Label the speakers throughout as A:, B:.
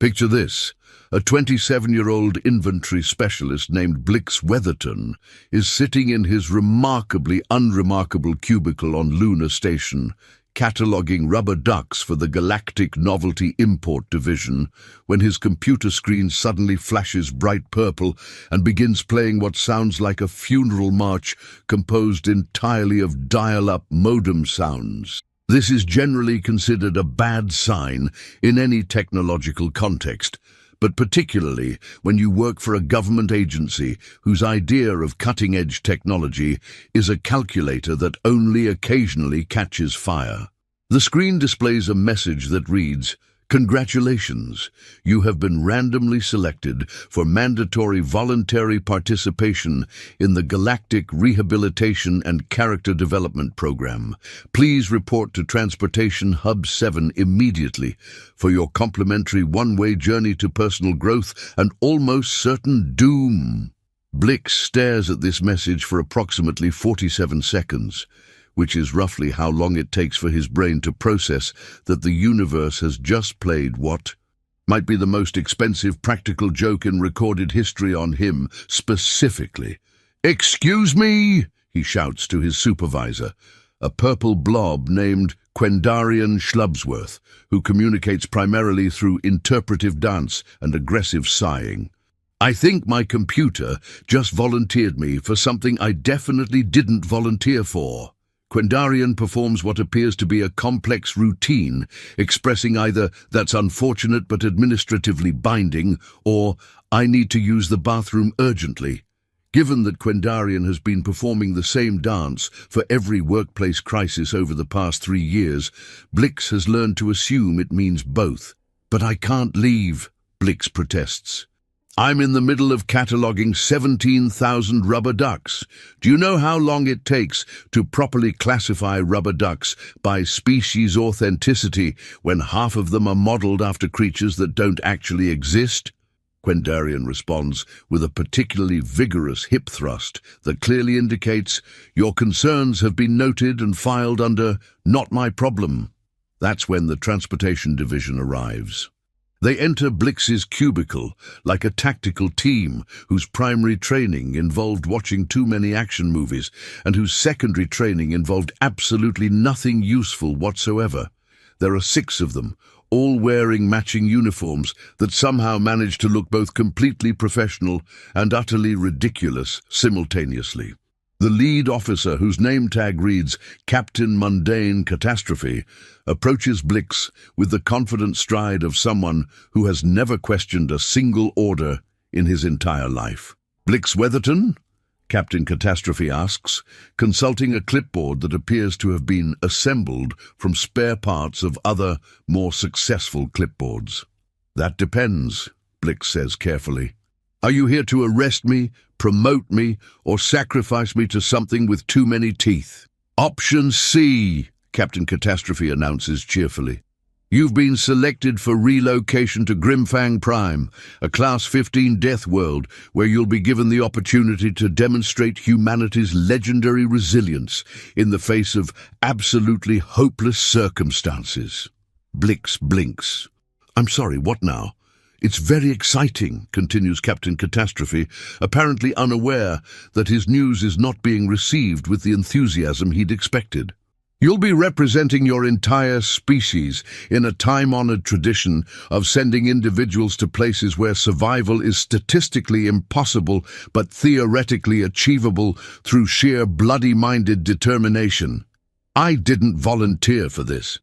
A: Picture this. A 27-year-old inventory specialist named Blix Weatherton is sitting in his remarkably unremarkable cubicle on Lunar Station, cataloguing rubber ducks for the Galactic Novelty Import Division, when his computer screen suddenly flashes bright purple and begins playing what sounds like a funeral march composed entirely of dial-up modem sounds. This is generally considered a bad sign in any technological context, but particularly when you work for a government agency whose idea of cutting-edge technology is a calculator that only occasionally catches fire. The screen displays a message that reads, "Congratulations, you have been randomly selected for mandatory voluntary participation in the Galactic Rehabilitation and Character Development Program. Please report to Transportation Hub 7 immediately for your complimentary one-way journey to personal growth and almost certain doom." Blix stares at this message for approximately 47 seconds, which is roughly how long it takes for his brain to process that the universe has just played what might be the most expensive practical joke in recorded history on him specifically. "Excuse me," he shouts to his supervisor, a purple blob named Quendarian Schlubsworth, who communicates primarily through interpretive dance and aggressive sighing. "I think my computer just volunteered me for something I definitely didn't volunteer for." Quendarian performs what appears to be a complex routine, expressing either "that's unfortunate but administratively binding" or "I need to use the bathroom urgently." Given that Quendarian has been performing the same dance for every workplace crisis over the past 3 years, Blix has learned to assume it means both. "But I can't leave," Blix protests. "I'm in the middle of cataloguing 17,000 rubber ducks. Do you know how long it takes to properly classify rubber ducks by species authenticity when half of them are modeled after creatures that don't actually exist?" Quendarian responds with a particularly vigorous hip thrust that clearly indicates, "Your concerns have been noted and filed under not my problem." That's when the Transportation Division arrives. They enter Blix's cubicle like a tactical team whose primary training involved watching too many action movies and whose secondary training involved absolutely nothing useful whatsoever. There are 6 of them, all wearing matching uniforms that somehow manage to look both completely professional and utterly ridiculous simultaneously. The lead officer, whose name tag reads Captain Mundane Catastrophe, approaches Blix with the confident stride of someone who has never questioned a single order in his entire life. "Blix Weatherton?" Captain Catastrophe asks, consulting a clipboard that appears to have been assembled from spare parts of other, more successful clipboards. "That depends," Blix says carefully. "Are you here to arrest me, promote me, or sacrifice me to something with too many teeth?" "Option C," Captain Catastrophe announces cheerfully. "You've been selected for relocation to Grimfang Prime, a Class 15 Deathworld, where you'll be given the opportunity to demonstrate humanity's legendary resilience in the face of absolutely hopeless circumstances." Blix blinks. "I'm sorry, what now?" "It's very exciting," continues Captain Catastrophe, apparently unaware that his news is not being received with the enthusiasm he'd expected. "You'll be representing your entire species in a time-honored tradition of sending individuals to places where survival is statistically impossible but theoretically achievable through sheer bloody-minded determination. I didn't volunteer for this."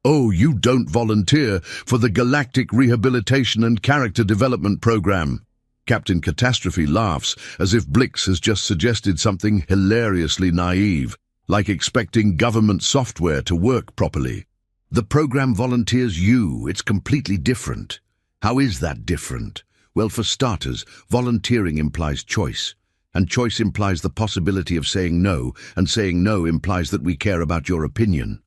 A: "Oh, you don't volunteer for the Galactic Rehabilitation and Character Development Program." Captain Catastrophe laughs as if Blix has just suggested something hilariously naive, like expecting government software to work properly. "The program volunteers you. It's completely different." "How is that different?" "Well, for starters, volunteering implies choice, and choice implies the possibility of saying no, and saying no implies that we care about your opinion."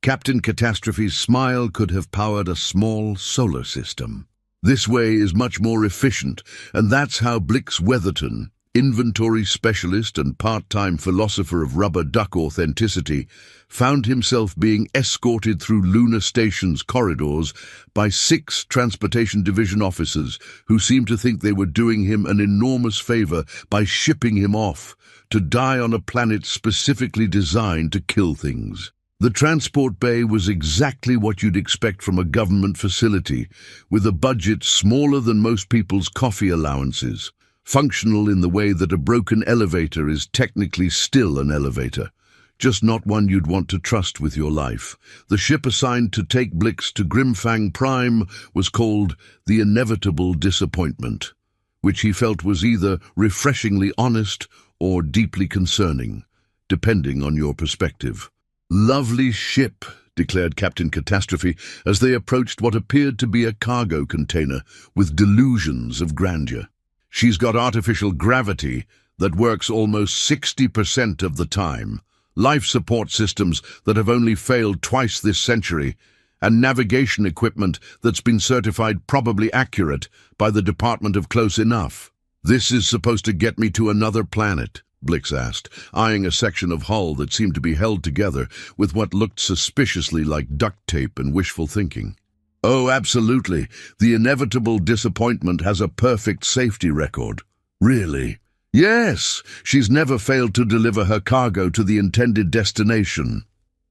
A: Captain Catastrophe's smile could have powered a small solar system. "This way is much more efficient, and that's how Blix Weatherton inventory specialist and part-time philosopher of rubber duck authenticity, found himself being escorted through Lunar Station's corridors by 6 Transportation Division officers who seemed to think they were doing him an enormous favor by shipping him off to die on a planet specifically designed to kill things. The transport bay was exactly what you'd expect from a government facility, with a budget smaller than most people's coffee allowances, functional in the way that a broken elevator is technically still an elevator, just not one you'd want to trust with your life. The ship assigned to take Blix to Grimfang Prime was called the Inevitable Disappointment, which he felt was either refreshingly honest or deeply concerning, depending on your perspective. "Lovely ship," declared Captain Catastrophe as they approached what appeared to be a cargo container with delusions of grandeur. "She's got artificial gravity that works almost 60% of the time, life support systems that have only failed twice this century, and navigation equipment that's been certified probably accurate by the Department of Close Enough." "This is supposed to get me to another planet?" Blix asked, eyeing a section of hull that seemed to be held together with what looked suspiciously like duct tape and wishful thinking. "Oh, absolutely. The Inevitable Disappointment has a perfect safety record." "Really?" "Yes. She's never failed to deliver her cargo to the intended destination."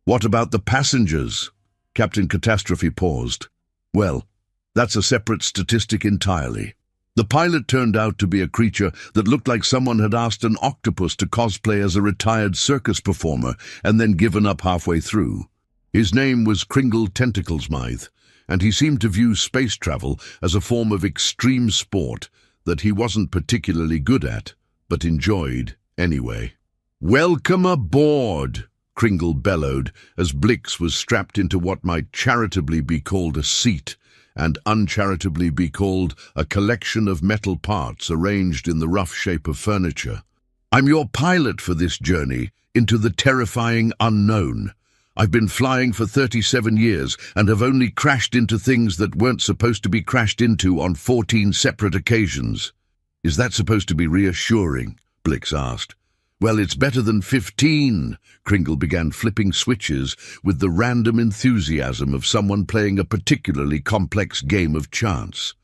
A: "What about the passengers?" Captain Catastrophe paused. "Well, that's a separate statistic entirely. The pilot turned out to be a creature that looked like someone had asked an octopus to cosplay as a retired circus performer and then given up halfway through. His name was Kringle Tentaclesmythe, and he seemed to view space travel as a form of extreme sport that he wasn't particularly good at, but enjoyed anyway. "Welcome aboard," Kringle bellowed as Blix was strapped into what might charitably be called a seat and uncharitably be called a collection of metal parts arranged in the rough shape of furniture. "I'm your pilot for this journey into the terrifying unknown. I've been flying for 37 years and have only crashed into things that weren't supposed to be crashed into on 14 separate occasions." "Is that supposed to be reassuring?" Blix asked. "Well, it's better than 15, Kringle began flipping switches with the random enthusiasm of someone playing a particularly complex game of chance.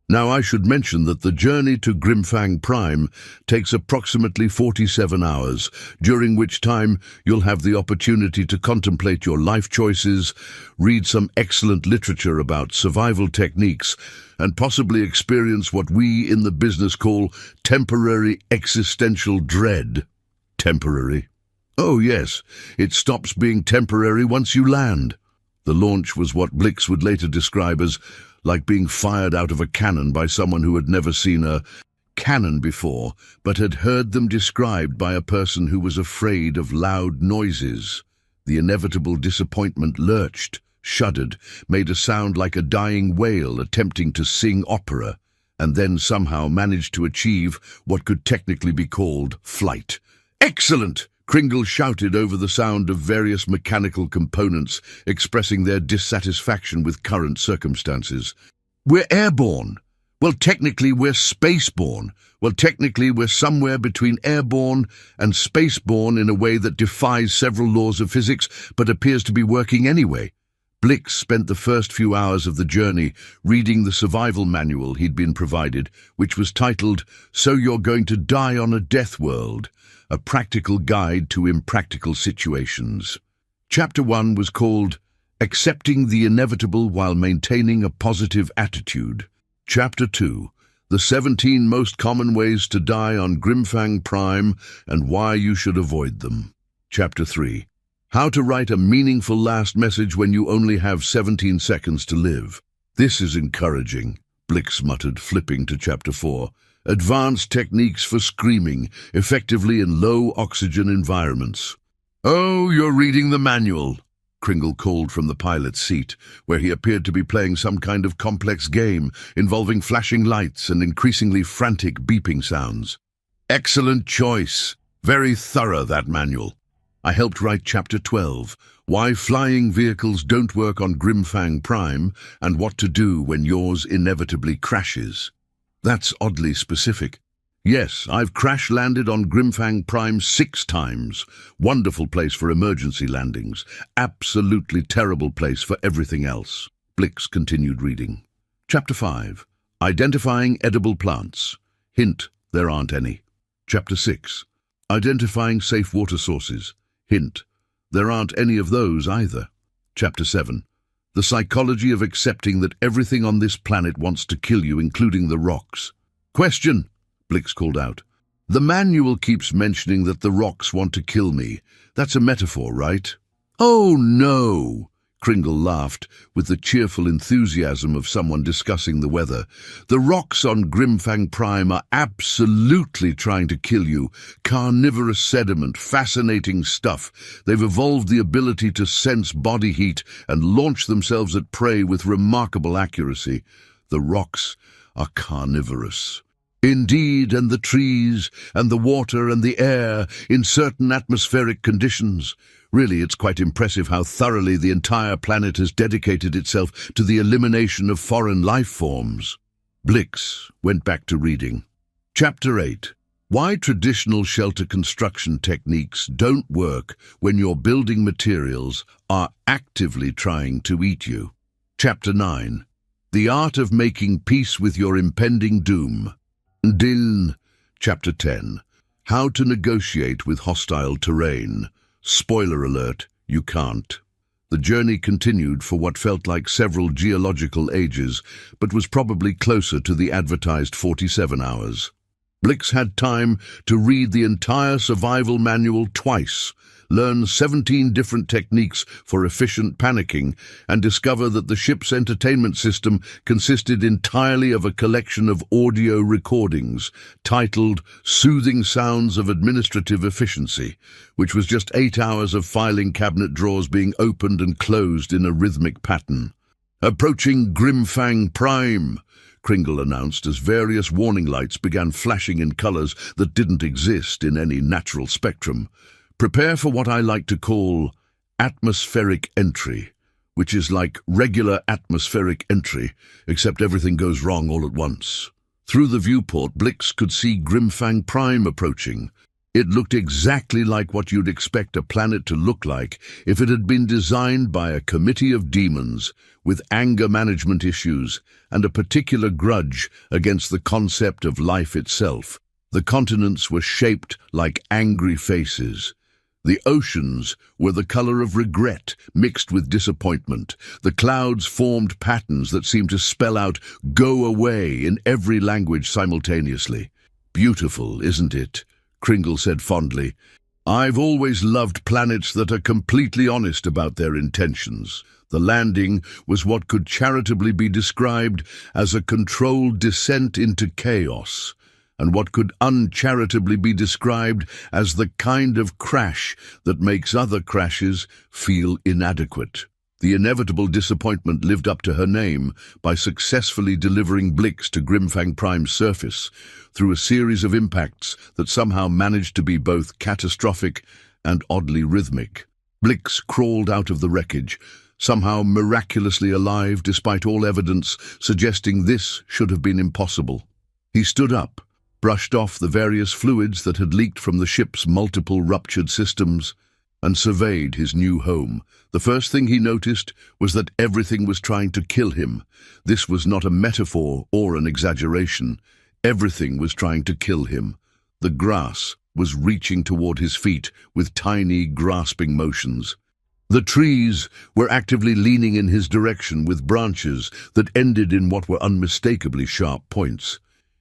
A: "Now, I should mention that the journey to Grimfang Prime takes approximately 47 hours, during which time you'll have the opportunity to contemplate your life choices, read some excellent literature about survival techniques, and possibly experience what we in the business call temporary existential dread." "Temporary?" "Oh yes, it stops being temporary once you land." The launch was what Blix would later describe as like being fired out of a cannon by someone who had never seen a cannon before, but had heard them described by a person who was afraid of loud noises. The Inevitable Disappointment lurched, shuddered, made a sound like a dying whale attempting to sing opera, and then somehow managed to achieve what could technically be called flight. "Excellent!" Kringle shouted over the sound of various mechanical components expressing their dissatisfaction with current circumstances. "We're airborne. Well, technically we're spaceborne. Well, technically we're somewhere between airborne and spaceborne in a way that defies several laws of physics but appears to be working anyway." Blix spent the first few hours of the journey reading the survival manual he'd been provided, which was titled, "So You're Going to Die on a Deathworld, a Practical Guide to Impractical Situations." Chapter 1 was called Accepting the Inevitable While Maintaining a Positive Attitude. Chapter 2, The 17 Most Common Ways to Die on Grimfang Prime and Why You Should Avoid Them. Chapter 3, How to Write a Meaningful Last Message When You Only Have 17 Seconds to Live. "This is encouraging," Blix muttered, flipping to Chapter 4. Advanced Techniques for Screaming, Effectively in Low-Oxygen Environments. "Oh, you're reading the manual," Kringle called from the pilot's seat, where he appeared to be playing some kind of complex game involving flashing lights and increasingly frantic beeping sounds. "Excellent choice. Very thorough, that manual. I helped write Chapter 12, Why Flying Vehicles Don't Work on Grimfang Prime and What to Do When Yours Inevitably Crashes." "That's oddly specific." Yes, I've crash-landed on Grimfang Prime 6 times. Wonderful place for emergency landings. Absolutely terrible place for everything else. Blix continued reading. Chapter 5. Identifying edible plants. Hint, there aren't any. Chapter 6. Identifying safe water sources. Hint, there aren't any of those either. Chapter 7. The psychology of accepting that everything on this planet wants to kill you, including the rocks. Question, Blix called out. The manual keeps mentioning that the rocks want to kill me. That's a metaphor, right? Oh, no, Kringle laughed with the cheerful enthusiasm of someone discussing the weather. The rocks on Grimfang Prime are absolutely trying to kill you. Carnivorous sediment, fascinating stuff. They've evolved the ability to sense body heat and launch themselves at prey with remarkable accuracy. The rocks are carnivorous. Indeed, and the trees, and the water, and the air, in certain atmospheric conditions. Really, it's quite impressive how thoroughly the entire planet has dedicated itself to the elimination of foreign life forms. Blix went back to reading. Chapter 8. Why traditional shelter construction techniques don't work when your building materials are actively trying to eat you. Chapter 9. The art of making peace with your impending doom. Din. Chapter 10. How to negotiate with hostile terrain. Spoiler alert, you can't. The journey continued for what felt like several geological ages, but was probably closer to the advertised 47 hours. Blix had time to read the entire survival manual twice, learn 17 different techniques for efficient panicking, and discover that the ship's entertainment system consisted entirely of a collection of audio recordings titled Soothing Sounds of Administrative Efficiency, which was just 8 hours of filing cabinet drawers being opened and closed in a rhythmic pattern. Approaching Grimfang Prime, Kringle announced as various warning lights began flashing in colors that didn't exist in any natural spectrum. Prepare for what I like to call atmospheric entry, which is like regular atmospheric entry, except everything goes wrong all at once. Through the viewport, Blix could see Grimfang Prime approaching. It looked exactly like what you'd expect a planet to look like if it had been designed by a committee of demons with anger management issues and a particular grudge against the concept of life itself. The continents were shaped like angry faces. The oceans were the color of regret mixed with disappointment. The clouds formed patterns that seemed to spell out "go away" in every language simultaneously. Beautiful, isn't it? Kringle said fondly. I've always loved planets that are completely honest about their intentions. The landing was what could charitably be described as a controlled descent into chaos, and what could uncharitably be described as the kind of crash that makes other crashes feel inadequate. The inevitable disappointment lived up to her name by successfully delivering Blix to Grimfang Prime's surface through a series of impacts that somehow managed to be both catastrophic and oddly rhythmic. Blix crawled out of the wreckage, somehow miraculously alive despite all evidence suggesting this should have been impossible. He stood up, brushed off the various fluids that had leaked from the ship's multiple ruptured systems, and surveyed his new home. The first thing he noticed was that everything was trying to kill him. This was not a metaphor or an exaggeration. Everything was trying to kill him. The grass was reaching toward his feet with tiny, grasping motions. The trees were actively leaning in his direction with branches that ended in what were unmistakably sharp points.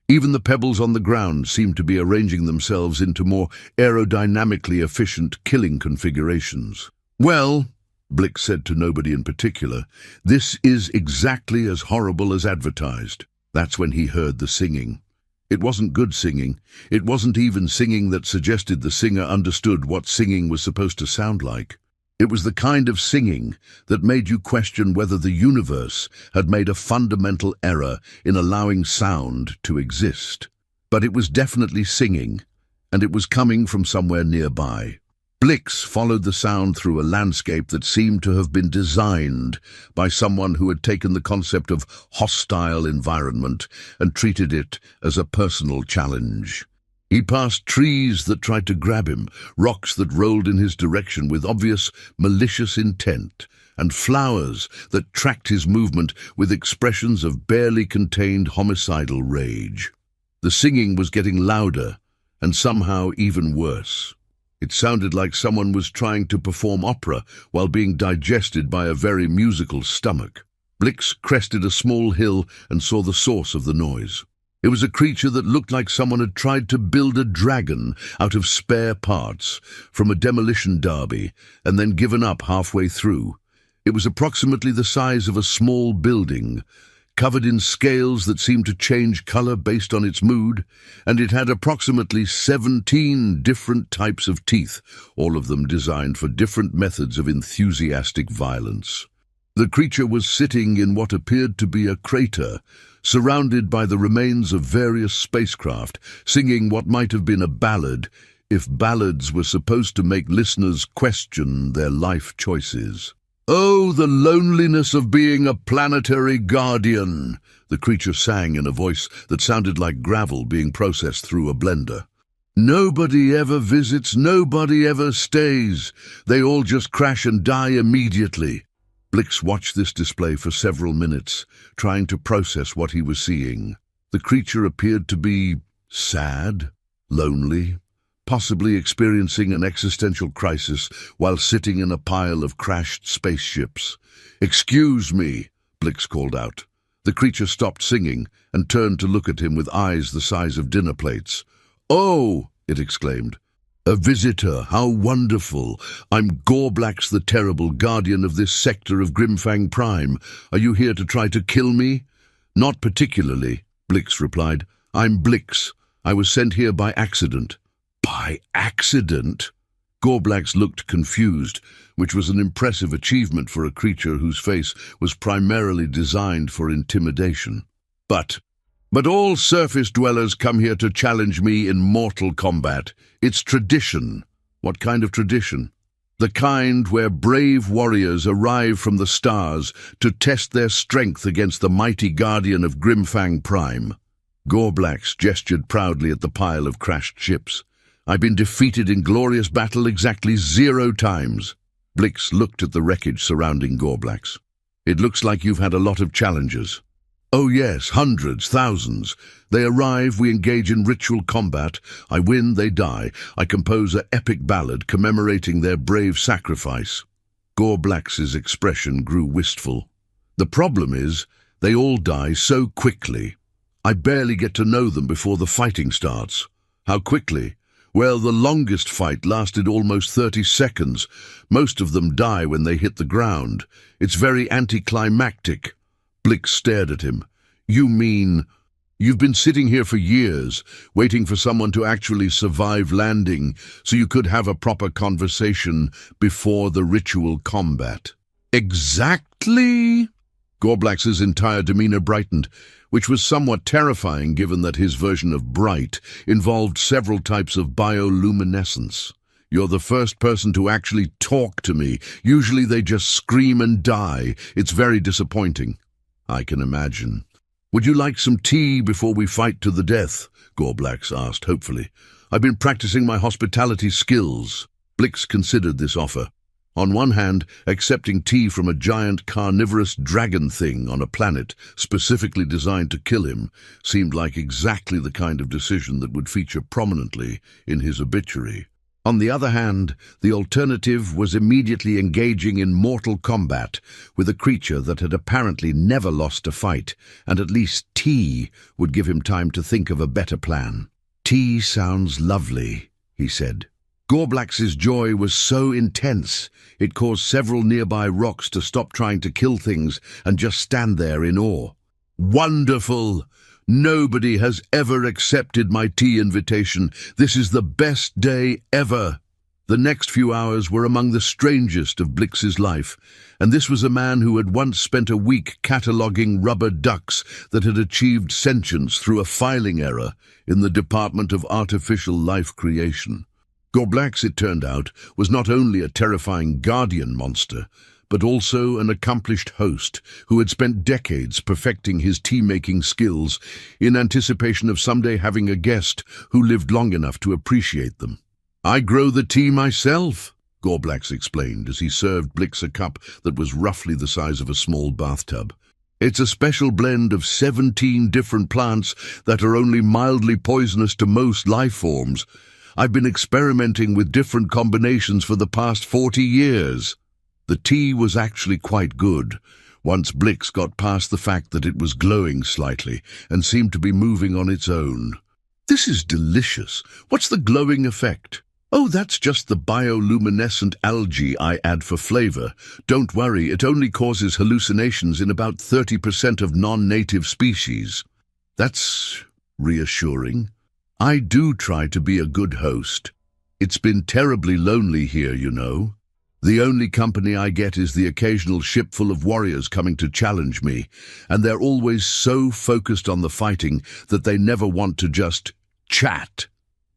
A: Even the pebbles on the ground seemed to be arranging themselves into more aerodynamically efficient killing configurations. Well, Blix said to nobody in particular, this is exactly as horrible as advertised. That's when he heard the singing. It wasn't good singing. It wasn't even singing that suggested the singer understood what singing was supposed to sound like. It was the kind of singing that made you question whether the universe had made a fundamental error in allowing sound to exist. But it was definitely singing, and it was coming from somewhere nearby. Blix followed the sound through a landscape that seemed to have been designed by someone who had taken the concept of hostile environment and treated it as a personal challenge. He passed trees that tried to grab him, rocks that rolled in his direction with obvious malicious intent, and flowers that tracked his movement with expressions of barely contained homicidal rage. The singing was getting louder, and somehow even worse. It sounded like someone was trying to perform opera while being digested by a very musical stomach. Blix crested a small hill and saw the source of the noise. It was a creature that looked like someone had tried to build a dragon out of spare parts from a demolition derby and then given up halfway through. It was approximately the size of a small building, covered in scales that seemed to change color based on its mood, and it had approximately 17 different types of teeth, all of them designed for different methods of enthusiastic violence. The creature was sitting in what appeared to be a crater, surrounded by the remains of various spacecraft, singing what might have been a ballad, if ballads were supposed to make listeners question their life choices. "Oh, the loneliness of being a planetary guardian," the creature sang in a voice that sounded like gravel being processed through a blender. "Nobody ever visits, nobody ever stays. They all just crash and die immediately." Blix watched this display for several minutes, trying to process what he was seeing. The creature appeared to be sad, lonely, possibly experiencing an existential crisis while sitting in a pile of crashed spaceships. "Excuse me," Blix called out. The creature stopped singing and turned to look at him with eyes the size of dinner plates. "Oh," it exclaimed. "A visitor, how wonderful. I'm Gorblax the Terrible, guardian of this sector of Grimfang Prime. Are you here to try to kill me?" "Not particularly," Blix replied. "I'm Blix. I was sent here by accident." "By accident?" Gorblax looked confused, which was an impressive achievement for a creature whose face was primarily designed for intimidation. But all surface dwellers come here to challenge me in mortal combat. It's tradition." "What kind of tradition?" "The kind where brave warriors arrive from the stars to test their strength against the mighty guardian of Grimfang Prime." Gorblax gestured proudly at the pile of crashed ships. "I've been defeated in glorious battle exactly 0 times." Blix looked at the wreckage surrounding Gorblax. "It looks like you've had a lot of challenges." "Oh yes, hundreds, thousands. They arrive, we engage in ritual combat. I win, they die. I compose an epic ballad commemorating their brave sacrifice." Gorblax's expression grew wistful. "The problem is, they all die so quickly. I barely get to know them before the fighting starts." "How quickly?" "Well, the longest fight lasted almost 30 seconds. Most of them die when they hit the ground. It's very anticlimactic." Blix stared at him. "You mean, you've been sitting here for years, waiting for someone to actually survive landing, so you could have a proper conversation before the ritual combat?" "Exactly!" Gorblax's entire demeanor brightened, which was somewhat terrifying given that his version of bright involved several types of bioluminescence. "You're the first person to actually talk to me. Usually they just scream and die. It's very disappointing." "I can imagine." "Would you like some tea before we fight to the death?" Gorblax asked hopefully. "I've been practicing my hospitality skills." Blix considered this offer. On one hand, accepting tea from a giant carnivorous dragon thing on a planet specifically designed to kill him seemed like exactly the kind of decision that would feature prominently in his obituary. On the other hand, the alternative was immediately engaging in mortal combat with a creature that had apparently never lost a fight, and at least tea would give him time to think of a better plan. "Tea sounds lovely," he said. Gorblax's joy was so intense, it caused several nearby rocks to stop trying to kill things and just stand there in awe. "Wonderful! Nobody has ever accepted my tea invitation. This is the best day ever." The next few hours were among the strangest of Blix's life, and this was a man who had once spent a week cataloguing rubber ducks that had achieved sentience through a filing error in the Department of Artificial Life Creation. Gorblax, it turned out, was not only a terrifying guardian monster, but also an accomplished host who had spent decades perfecting his tea-making skills in anticipation of someday having a guest who lived long enough to appreciate them. "I grow the tea myself," Gorblax explained as he served Blix a cup that was roughly the size of a small bathtub. "It's a special blend of 17 different plants that are only mildly poisonous to most life forms. I've been experimenting with different combinations for the past 40 years. The tea was actually quite good, once Blix got past the fact that it was glowing slightly and seemed to be moving on its own. "This is delicious. What's the glowing effect?" "Oh, that's just the bioluminescent algae I add for flavor. Don't worry, it only causes hallucinations in about 30% of non-native species." "That's reassuring. I do try to be a good host. It's been terribly lonely here, you know. The only company I get is the occasional ship full of warriors coming to challenge me, and they're always so focused on the fighting that they never want to just chat."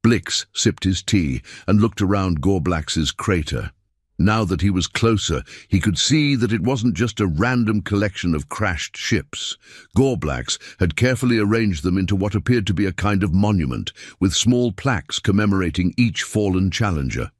A: Blix sipped his tea and looked around Gorblax's crater. Now that he was closer, he could see that it wasn't just a random collection of crashed ships. Gorblax had carefully arranged them into what appeared to be a kind of monument, with small plaques commemorating each fallen challenger.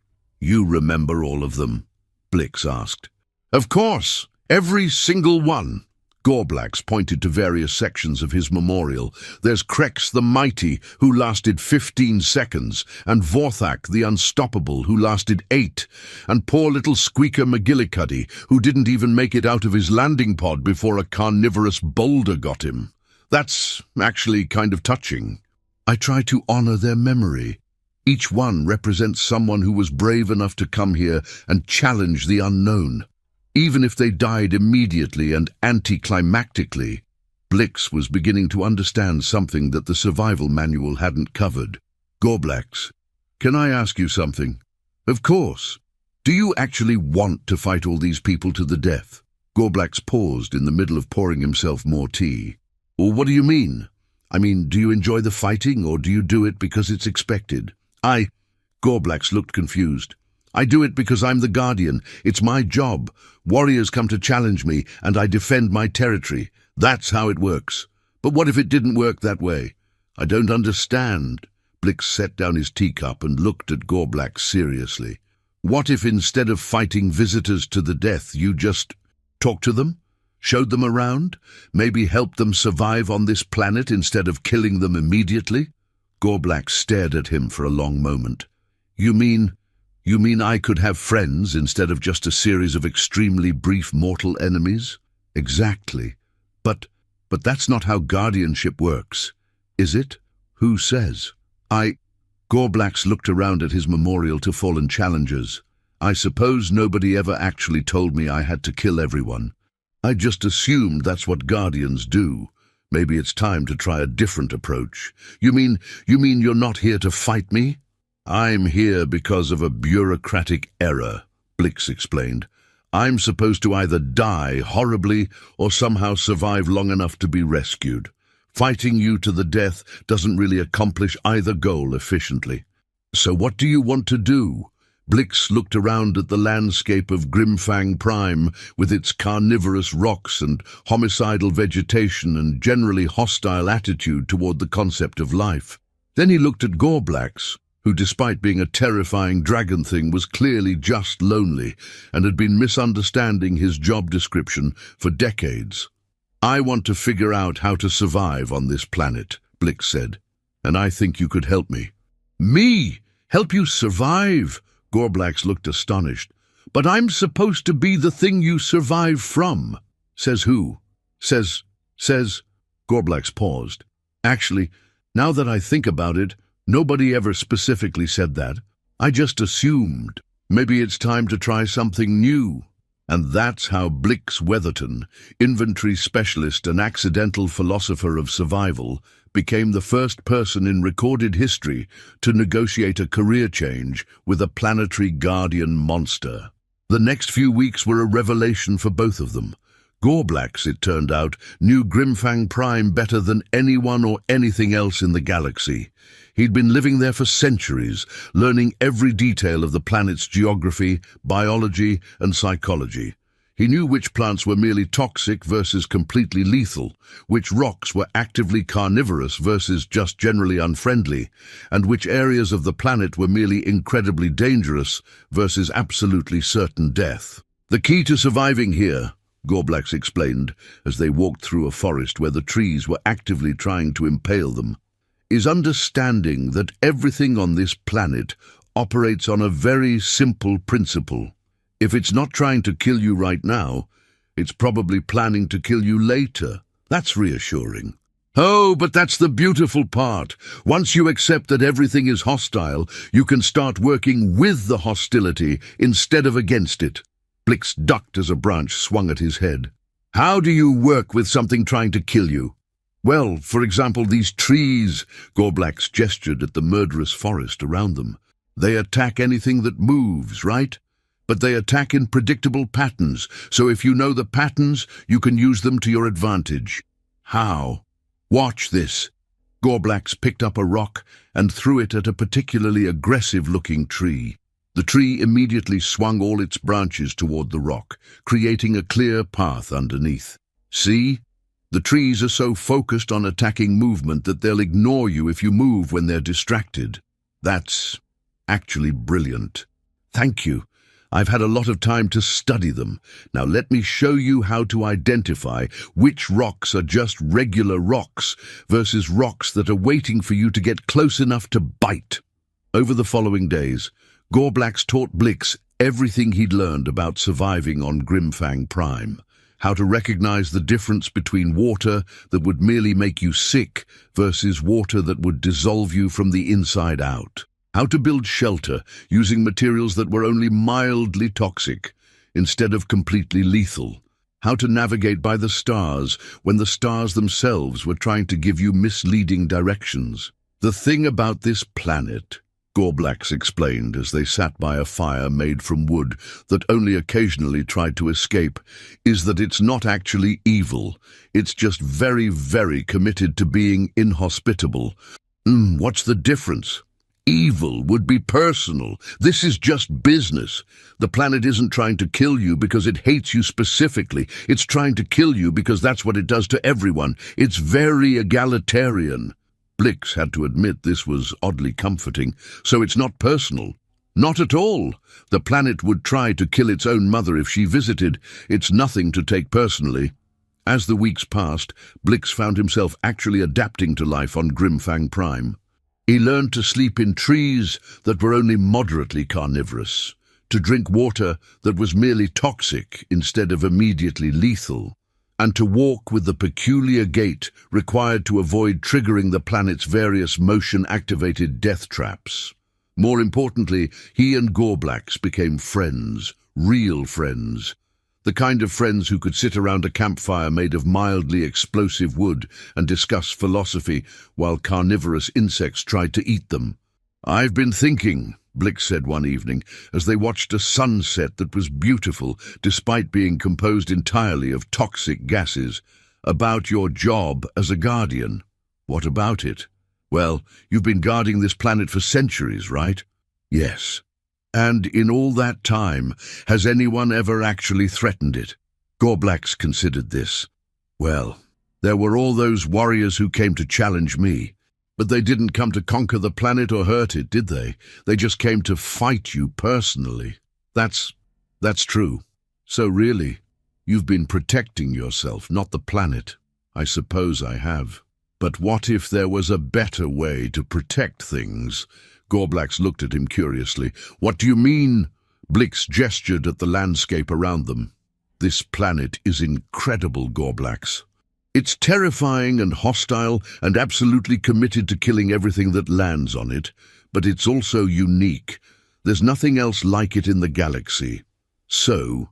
A: "You remember all of them?" Blix asked. "Of course, every single one." Gorblax pointed to various sections of his memorial. "There's Krex the Mighty, who lasted 15 seconds, and Vorthak the Unstoppable, who lasted 8, and poor little Squeaker McGillicuddy, who didn't even make it out of his landing pod before a carnivorous boulder got him. That's actually kind of touching. I try to honor their memory. Each one represents someone who was brave enough to come here and challenge the unknown. Even if they died immediately and anticlimactically." Blix was beginning to understand something that the survival manual hadn't covered. "Gorblax, can I ask you something?" "Of course. Do you actually want to fight all these people to the death?" Gorblax paused in the middle of pouring himself more tea. "Or what do you mean? I mean, do you enjoy the fighting, or do you do it because it's expected?" Gorblax looked confused. "I do it because I'm the Guardian. It's my job. Warriors come to challenge me, and I defend my territory. That's how it works. But what if it didn't work that way?" "I don't understand." Blix set down his teacup and looked at Gorblax seriously. "What if instead of fighting visitors to the death, you just talked to them? Showed them around? Maybe helped them survive on this planet instead of killing them immediately?" Gorblax stared at him for a long moment. You mean I could have friends instead of just a series of extremely brief mortal enemies?" "Exactly. But that's not how guardianship works, is it? Who says?" Gorblax looked around at his memorial to fallen challengers. "I suppose nobody ever actually told me I had to kill everyone. I just assumed that's what guardians do. Maybe it's time to try a different approach." You mean you're not here to fight me?" "I'm here because of a bureaucratic error," Blix explained. "I'm supposed to either die horribly or somehow survive long enough to be rescued. Fighting you to the death doesn't really accomplish either goal efficiently." "So what do you want to do?" Blix looked around at the landscape of Grimfang Prime with its carnivorous rocks and homicidal vegetation and generally hostile attitude toward the concept of life. Then he looked at Gorblax, who, despite being a terrifying dragon thing, was clearly just lonely and had been misunderstanding his job description for decades. "I want to figure out how to survive on this planet," Blix said, "and I think you could help me." "Me? Help you survive?" Gorblax looked astonished. "But I'm supposed to be the thing you survive from." "Says who?" Says... Gorblax paused. "Actually, now that I think about it, nobody ever specifically said that. I just assumed. Maybe it's time to try something new." And that's how Blix Weatherton, inventory specialist and accidental philosopher of survival, became the first person in recorded history to negotiate a career change with a planetary guardian monster. The next few weeks were a revelation for both of them. Gorblax, it turned out, knew Grimfang Prime better than anyone or anything else in the galaxy. He'd been living there for centuries, learning every detail of the planet's geography, biology, and psychology. He knew which plants were merely toxic versus completely lethal, which rocks were actively carnivorous versus just generally unfriendly, and which areas of the planet were merely incredibly dangerous versus absolutely certain death. The key to surviving here, Gorblax explained as they walked through a forest where the trees were actively trying to impale them, is understanding that everything on this planet operates on a very simple principle. If it's not trying to kill you right now, it's probably planning to kill you later. That's reassuring. Oh, but that's the beautiful part. Once you accept that everything is hostile, you can start working with the hostility instead of against it. Blix ducked as a branch swung at his head. How do you work with something trying to kill you? Well, for example, these trees, Gorblax gestured at the murderous forest around them. They attack anything that moves, right? But they attack in predictable patterns, so if you know the patterns, you can use them to your advantage. How? Watch this. Gorblax picked up a rock and threw it at a particularly aggressive-looking tree. The tree immediately swung all its branches toward the rock, creating a clear path underneath. See? The trees are so focused on attacking movement that they'll ignore you if you move when they're distracted. That's actually brilliant. Thank you. I've had a lot of time to study them. Now let me show you how to identify which rocks are just regular rocks versus rocks that are waiting for you to get close enough to bite. Over the following days, Gorblax taught Blix everything he'd learned about surviving on Grimfang Prime. How to recognize the difference between water that would merely make you sick versus water that would dissolve you from the inside out. How to build shelter using materials that were only mildly toxic instead of completely lethal. How to navigate by the stars when the stars themselves were trying to give you misleading directions. The thing about this planet, Gorblax explained as they sat by a fire made from wood that only occasionally tried to escape, is that it's not actually evil. It's just very, very committed to being inhospitable. What's the difference? Evil would be personal. This is just business. The planet isn't trying to kill you because it hates you specifically. It's trying to kill you because that's what it does to everyone. It's very egalitarian. Blix had to admit this was oddly comforting. So it's not personal. Not at all. The planet would try to kill its own mother if she visited. It's nothing to take personally. As the weeks passed, Blix found himself actually adapting to life on Grimfang Prime. He learned to sleep in trees that were only moderately carnivorous, to drink water that was merely toxic instead of immediately lethal, and to walk with the peculiar gait required to avoid triggering the planet's various motion-activated death traps. More importantly, he and Gorblax became friends, real friends. The kind of friends who could sit around a campfire made of mildly explosive wood and discuss philosophy while carnivorous insects tried to eat them. "I've been thinking," Blix said one evening, as they watched a sunset that was beautiful despite being composed entirely of toxic gases, "about your job as a guardian." "What about it?" "Well, you've been guarding this planet for centuries, right?" "Yes." "And in all that time, has anyone ever actually threatened it?" Gorblax considered this. "Well, there were all those warriors who came to challenge me. But they didn't come to conquer the planet or hurt it, did they? They just came to fight you personally." That's true. So really, you've been protecting yourself, not the planet." "I suppose I have. But what if there was a better way to protect things?" Gorblax looked at him curiously. "What do you mean?" Blix gestured at the landscape around them. "This planet is incredible, Gorblax. It's terrifying and hostile and absolutely committed to killing everything that lands on it, but it's also unique. There's nothing else like it in the galaxy. So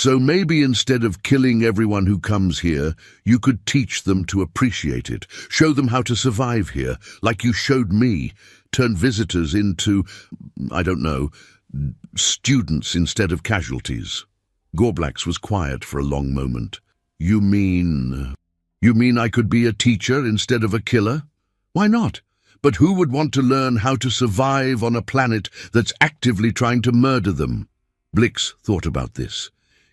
A: maybe instead of killing everyone who comes here, you could teach them to appreciate it, show them how to survive here, like you showed me. Turn visitors into, I don't know, students instead of casualties." Gorblax was quiet for a long moment. You mean I could be a teacher instead of a killer?" "Why not? But who would want to learn how to survive on a planet that's actively trying to murder them?" Blix thought about this.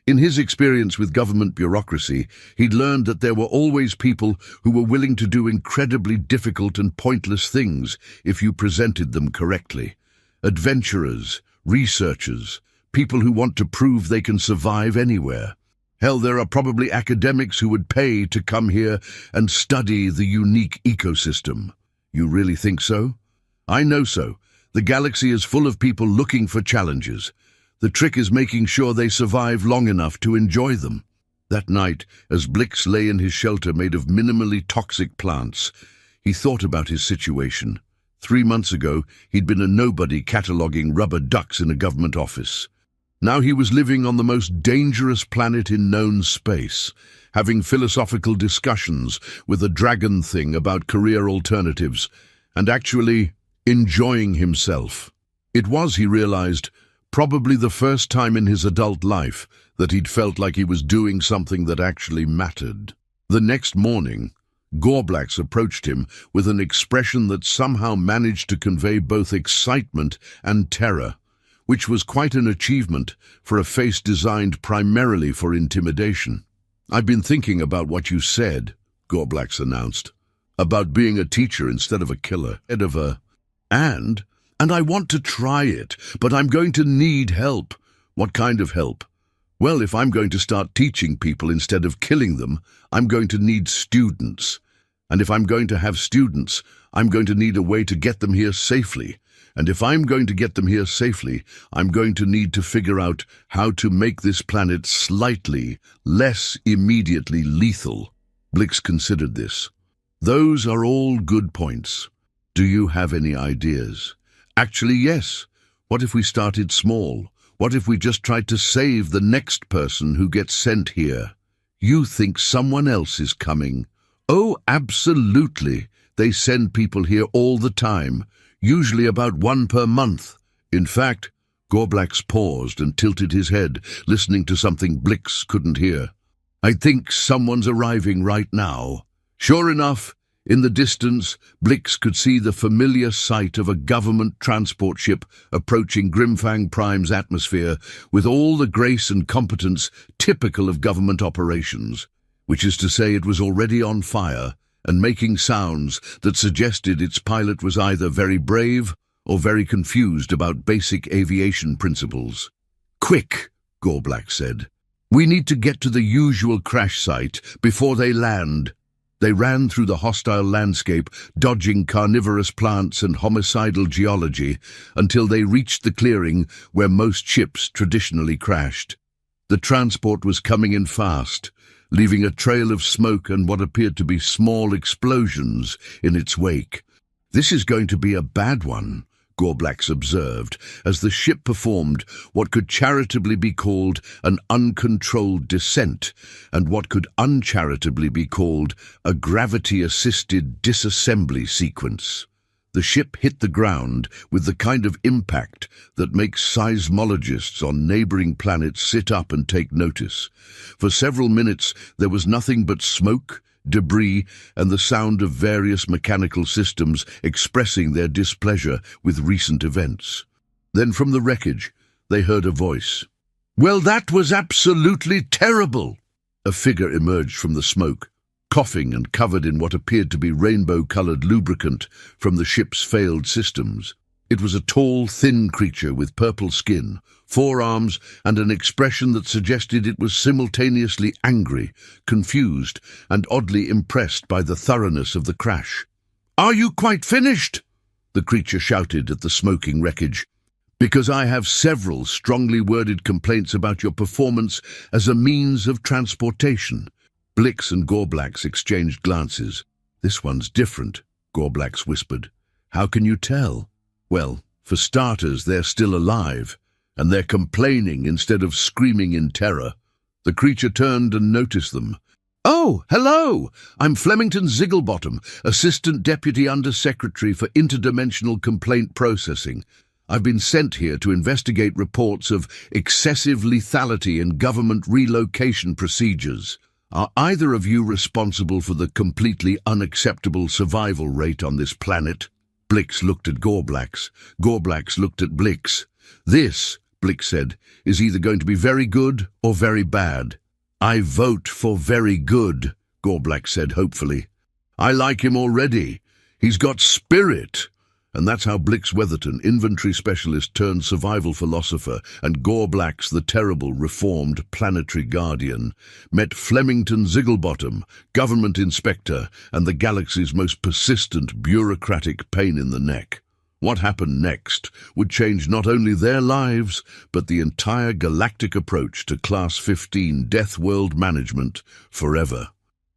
A: In his experience with government bureaucracy, he'd learned that there were always people who were willing to do incredibly difficult and pointless things if you presented them correctly. Adventurers, researchers, people who want to prove they can survive anywhere. Hell, there are probably academics who would pay to come here and study the unique ecosystem. You really think so? I know so. The galaxy is full of people looking for challenges. The trick is making sure they survive long enough to enjoy them. That night, as Blix lay in his shelter made of minimally toxic plants, he thought about his situation. 3 months ago, he'd been a nobody cataloguing rubber ducks in a government office. Now he was living on the most dangerous planet in known space, having philosophical discussions with a dragon thing about career alternatives, and actually enjoying himself. It was, he realized, probably the first time in his adult life that he'd felt like he was doing something that actually mattered. The next morning, Gorblax approached him with an expression that somehow managed to convey both excitement and terror, which was quite an achievement for a face designed primarily for intimidation. "I've been thinking about what you said," Gorblax announced, "about being a teacher instead of a killer, and I want to try it, but I'm going to need help." "What kind of help?" "Well, if I'm going to start teaching people instead of killing them, I'm going to need students. And if I'm going to have students, I'm going to need a way to get them here safely. And if I'm going to get them here safely, I'm going to need to figure out how to make this planet slightly less immediately lethal." Blix considered this. "Those are all good points. Do you have any ideas?" "Actually, yes. What if we started small? What if we just tried to save the next person who gets sent here?" "You think someone else is coming?" "Oh, absolutely. They send people here all the time, usually about 1 per month. In fact," Gorblax paused and tilted his head, listening to something Blix couldn't hear. "I think someone's arriving right now." Sure enough, in the distance, Blix could see the familiar sight of a government transport ship approaching Grimfang Prime's atmosphere with all the grace and competence typical of government operations, which is to say it was already on fire and making sounds that suggested its pilot was either very brave or very confused about basic aviation principles. "Quick," Gorblax said. "We need to get to the usual crash site before they land." They ran through the hostile landscape, dodging carnivorous plants and homicidal geology, until they reached the clearing where most ships traditionally crashed. The transport was coming in fast, leaving a trail of smoke and what appeared to be small explosions in its wake. "This is going to be a bad one," Gorblax observed, as the ship performed what could charitably be called an uncontrolled descent, and what could uncharitably be called a gravity-assisted disassembly sequence. The ship hit the ground with the kind of impact that makes seismologists on neighboring planets sit up and take notice. For several minutes there was nothing but smoke, debris, and the sound of various mechanical systems expressing their displeasure with recent events. Then from the wreckage, they heard a voice. "Well, that was absolutely terrible!" A figure emerged from the smoke, coughing and covered in what appeared to be rainbow-colored lubricant from the ship's failed systems. It was a tall, thin creature with purple skin, forearms, and an expression that suggested it was simultaneously angry, confused, and oddly impressed by the thoroughness of the crash. "Are you quite finished?" the creature shouted at the smoking wreckage. "Because I have several strongly worded complaints about your performance as a means of transportation." Blix and Gorblax exchanged glances. "This one's different," Gorblax whispered. "How can you tell?" "Well, for starters, they're still alive, and they're complaining instead of screaming in terror." The creature turned and noticed them. "Oh, hello! I'm Flemington Zigglebottom, Assistant Deputy Undersecretary for Interdimensional Complaint Processing. I've been sent here to investigate reports of excessive lethality in government relocation procedures. Are either of you responsible for the completely unacceptable survival rate on this planet?" Blix looked at Gorblax. Gorblax looked at Blix. This, Blick said, is either going to be very good or very bad. I vote for very good, Gorblack said hopefully. I like him already. He's got spirit. And that's how Blix Weatherton, inventory specialist turned survival philosopher, and Gorblax, the terrible, reformed planetary guardian, met Flemington Zigglebottom, government inspector, and the galaxy's most persistent bureaucratic pain in the neck. What happened next would change not only their lives, but the entire galactic approach to Class 15 Deathworld management forever.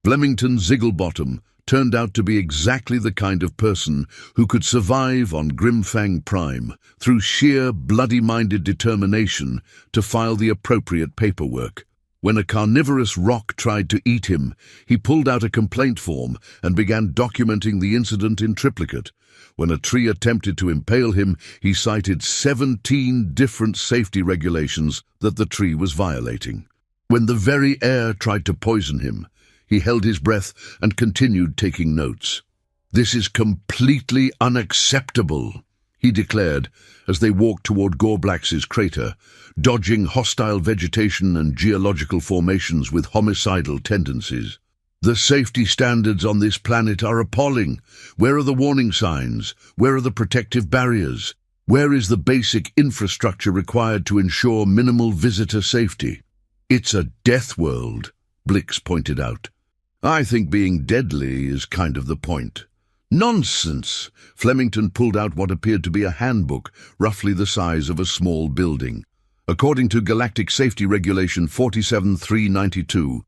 A: Flemington Zigglebottom turned out to be exactly the kind of person who could survive on Grimfang Prime through sheer bloody-minded determination to file the appropriate paperwork. When a carnivorous rock tried to eat him, he pulled out a complaint form and began documenting the incident in triplicate. When a tree attempted to impale him, he cited 17 different safety regulations that the tree was violating. When the very air tried to poison him, he held his breath and continued taking notes. "This is completely unacceptable," he declared as they walked toward Gorblax's crater, dodging hostile vegetation and geological formations with homicidal tendencies. "The safety standards on this planet are appalling. Where are the warning signs? Where are the protective barriers? Where is the basic infrastructure required to ensure minimal visitor safety?" "It's a death world," Blix pointed out. "I think being deadly is kind of the point." "Nonsense!" Flemington pulled out what appeared to be a handbook, roughly the size of a small building. According to Galactic Safety Regulation 47392,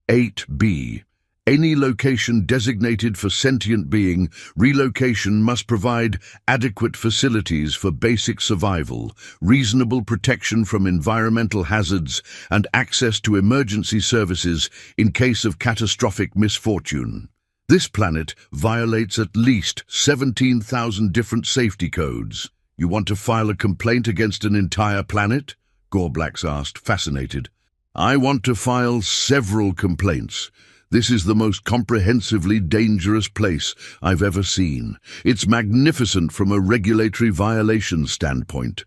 A: 8b, any location designated for sentient being, relocation must provide adequate facilities for basic survival, reasonable protection from environmental hazards, and access to emergency services in case of catastrophic misfortune. This planet violates at least 17,000 different safety codes. "You want to file a complaint against an entire planet?" Gorblax asked, fascinated. "I want to file several complaints. This is the most comprehensively dangerous place I've ever seen. It's magnificent from a regulatory violation standpoint."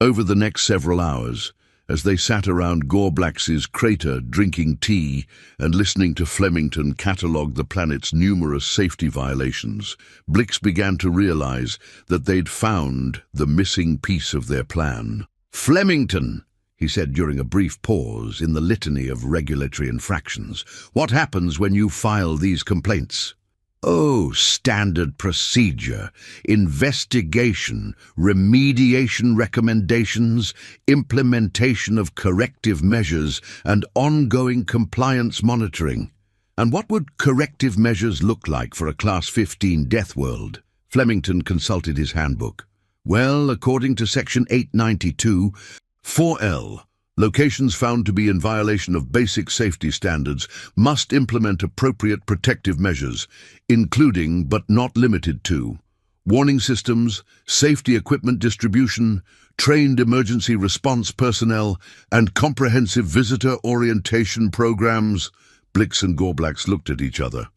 A: Over the next several hours, as they sat around Gorblax's crater drinking tea and listening to Flemington catalogue the planet's numerous safety violations, Blix began to realize that they'd found the missing piece of their plan. "Flemington," he said during a brief pause in the litany of regulatory infractions, "what happens when you file these complaints?" "Oh, standard procedure, investigation, remediation recommendations, implementation of corrective measures, and ongoing compliance monitoring." "And what would corrective measures look like for a Class 15 Deathworld?" Flemington consulted his handbook. "Well, according to Section 892, 4L, locations found to be in violation of basic safety standards must implement appropriate protective measures, including but not limited to warning systems, safety equipment distribution, trained emergency response personnel, and comprehensive visitor orientation programs." Blix and Gorblax looked at each other.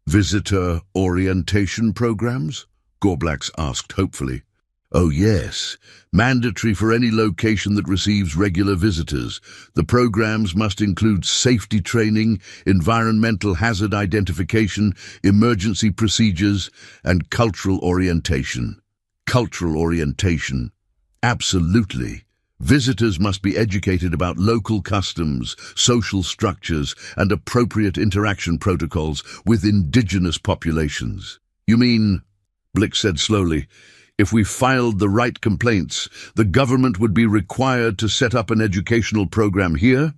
A: "Visitor orientation programs?" Gorblax asked hopefully. "Oh yes, mandatory for any location that receives regular visitors. The programs must include safety training, environmental hazard identification, emergency procedures, and cultural orientation." "Cultural orientation. Absolutely. Visitors must be educated about local customs, social structures, and appropriate interaction protocols with indigenous populations." "You mean," Blix said slowly, "if we filed the right complaints, the government would be required to set up an educational program here?"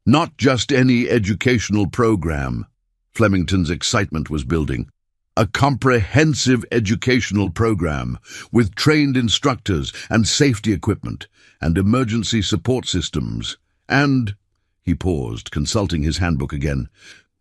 A: "Not just any educational program." Flemington's excitement was building. "A comprehensive educational program with trained instructors and safety equipment and emergency support systems. And," he paused, consulting his handbook again,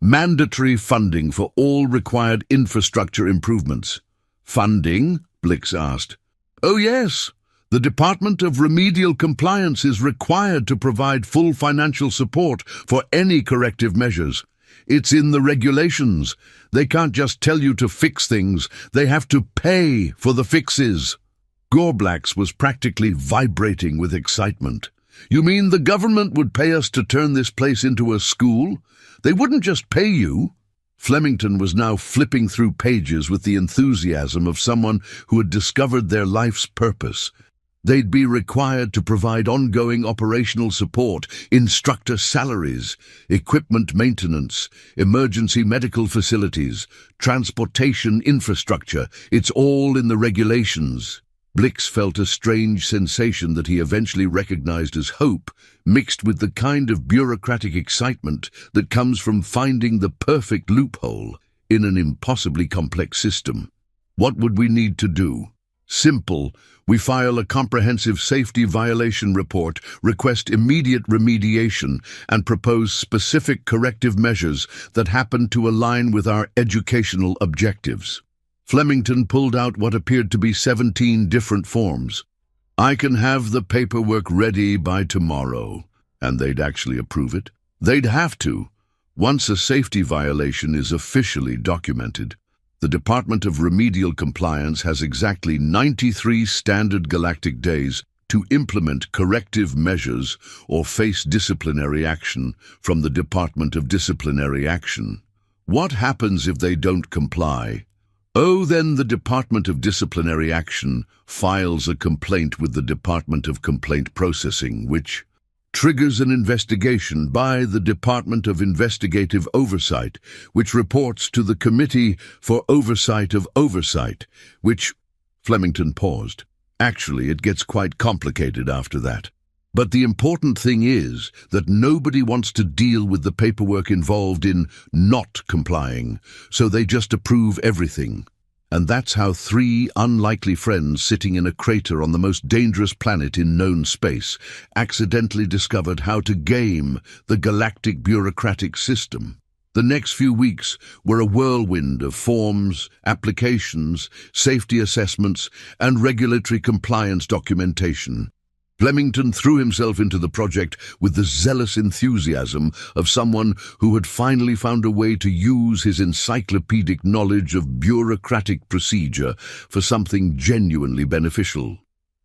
A: "mandatory funding for all required infrastructure improvements." "Funding?" Blix asked. "Oh yes, the Department of Remedial Compliance is required to provide full financial support for any corrective measures. It's in the regulations. They can't just tell you to fix things, they have to pay for the fixes." Gorblax was practically vibrating with excitement. "You mean the government would pay us to turn this place into a school? They wouldn't just pay you." Flemington was now flipping through pages with the enthusiasm of someone who had discovered their life's purpose. They'd be required to provide ongoing operational support, instructor salaries, equipment maintenance, emergency medical facilities, transportation infrastructure. It's all in the regulations. Blix felt a strange sensation that he eventually recognized as hope, mixed with the kind of bureaucratic excitement that comes from finding the perfect loophole in an impossibly complex system. What would we need to do? Simple. We file a comprehensive safety violation report, request immediate remediation, and propose specific corrective measures that happen to align with our educational objectives. Flemington pulled out what appeared to be 17 different forms. "I can have the paperwork ready by tomorrow." And they'd actually approve it? They'd have to, once a safety violation is officially documented. The Department of Remedial Compliance has exactly 93 standard galactic days to implement corrective measures or face disciplinary action from the Department of Disciplinary Action. What happens if they don't comply? Oh, then the Department of Disciplinary Action files a complaint with the Department of Complaint Processing, which triggers an investigation by the Department of Investigative Oversight, which reports to the Committee for Oversight of Oversight, which... Flemington paused. Actually, it gets quite complicated after that. But the important thing is that nobody wants to deal with the paperwork involved in not complying, so they just approve everything. And that's how three unlikely friends sitting in a crater on the most dangerous planet in known space accidentally discovered how to game the galactic bureaucratic system. The next few weeks were a whirlwind of forms, applications, safety assessments, and regulatory compliance documentation. Flemington threw himself into the project with the zealous enthusiasm of someone who had finally found a way to use his encyclopedic knowledge of bureaucratic procedure for something genuinely beneficial.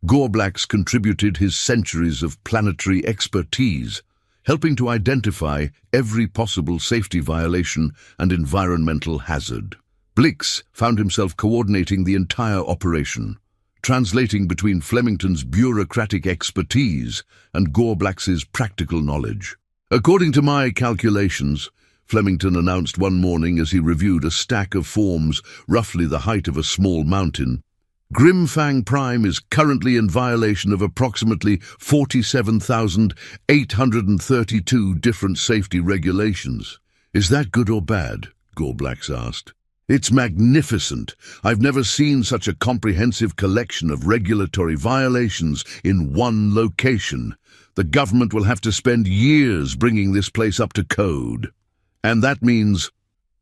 A: Gorblax contributed his centuries of planetary expertise, helping to identify every possible safety violation and environmental hazard. Blix found himself coordinating the entire operation, translating between Flemington's bureaucratic expertise and Gorblax's practical knowledge. "According to my calculations," Flemington announced one morning as he reviewed a stack of forms roughly the height of a small mountain, "Grimfang Prime is currently in violation of approximately 47,832 different safety regulations." "Is that good or bad?" Gorblax asked. "It's magnificent. I've never seen such a comprehensive collection of regulatory violations in one location. The government will have to spend years bringing this place up to code. And that means...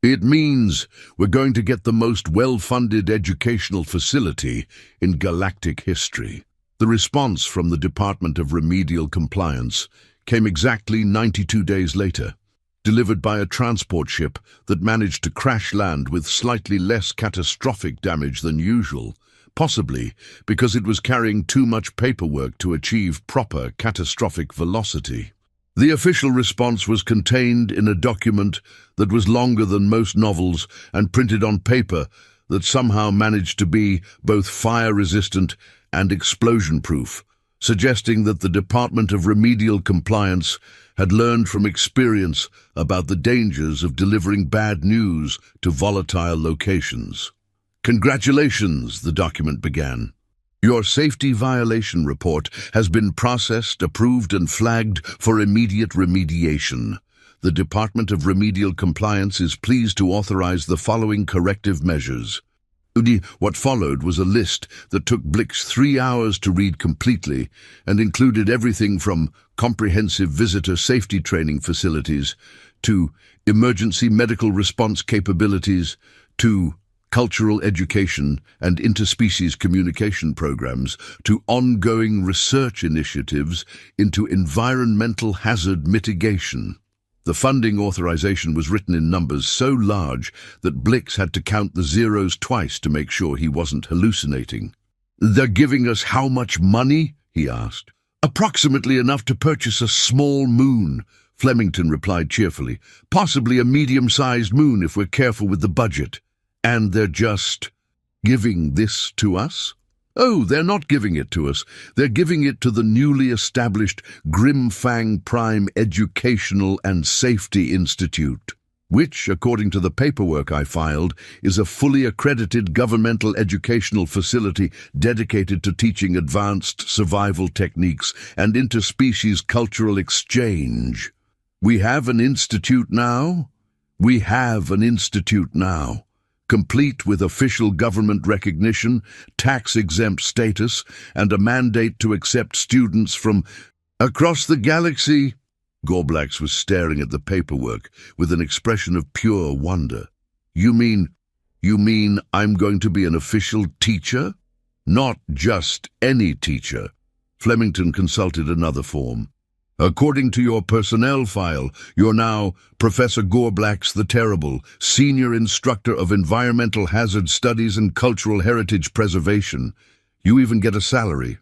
A: It means we're going to get the most well-funded educational facility in galactic history." The response from the Department of Remedial Compliance came exactly 92 days later, delivered by a transport ship that managed to crash land with slightly less catastrophic damage than usual, possibly because it was carrying too much paperwork to achieve proper catastrophic velocity. The official response was contained in a document that was longer than most novels and printed on paper that somehow managed to be both fire-resistant and explosion-proof, suggesting that the Department of Remedial Compliance had learned from experience about the dangers of delivering bad news to volatile locations. "Congratulations," the document began. "Your safety violation report has been processed, approved, and flagged for immediate remediation. The Department of Remedial Compliance is pleased to authorize the following corrective measures." What followed was a list that took Blix 3 hours to read completely and included everything from comprehensive visitor safety training facilities to emergency medical response capabilities to cultural education and interspecies communication programs to ongoing research initiatives into environmental hazard mitigation. The funding authorization was written in numbers so large that Blix had to count the zeros twice to make sure he wasn't hallucinating. "They're giving us how much money?" he asked. "Approximately enough to purchase a small moon," Flemington replied cheerfully. "Possibly a medium-sized moon if we're careful with the budget. And they're just giving this to us?" "Oh, they're not giving it to us. They're giving it to the newly established Grimfang Prime Educational and Safety Institute, which, according to the paperwork I filed, is a fully accredited governmental educational facility dedicated to teaching advanced survival techniques and interspecies cultural exchange." "We have an institute now?" "We have an institute now, complete with official government recognition, tax-exempt status, and a mandate to accept students from across the galaxy." Gorblax was staring at the paperwork with an expression of pure wonder. You mean I'm going to be an official teacher?" "Not just any teacher." Flemington consulted another form. "According to your personnel file, you're now Professor Gorblax the Terrible, Senior Instructor of Environmental Hazard Studies and Cultural Heritage Preservation. You even get a salary."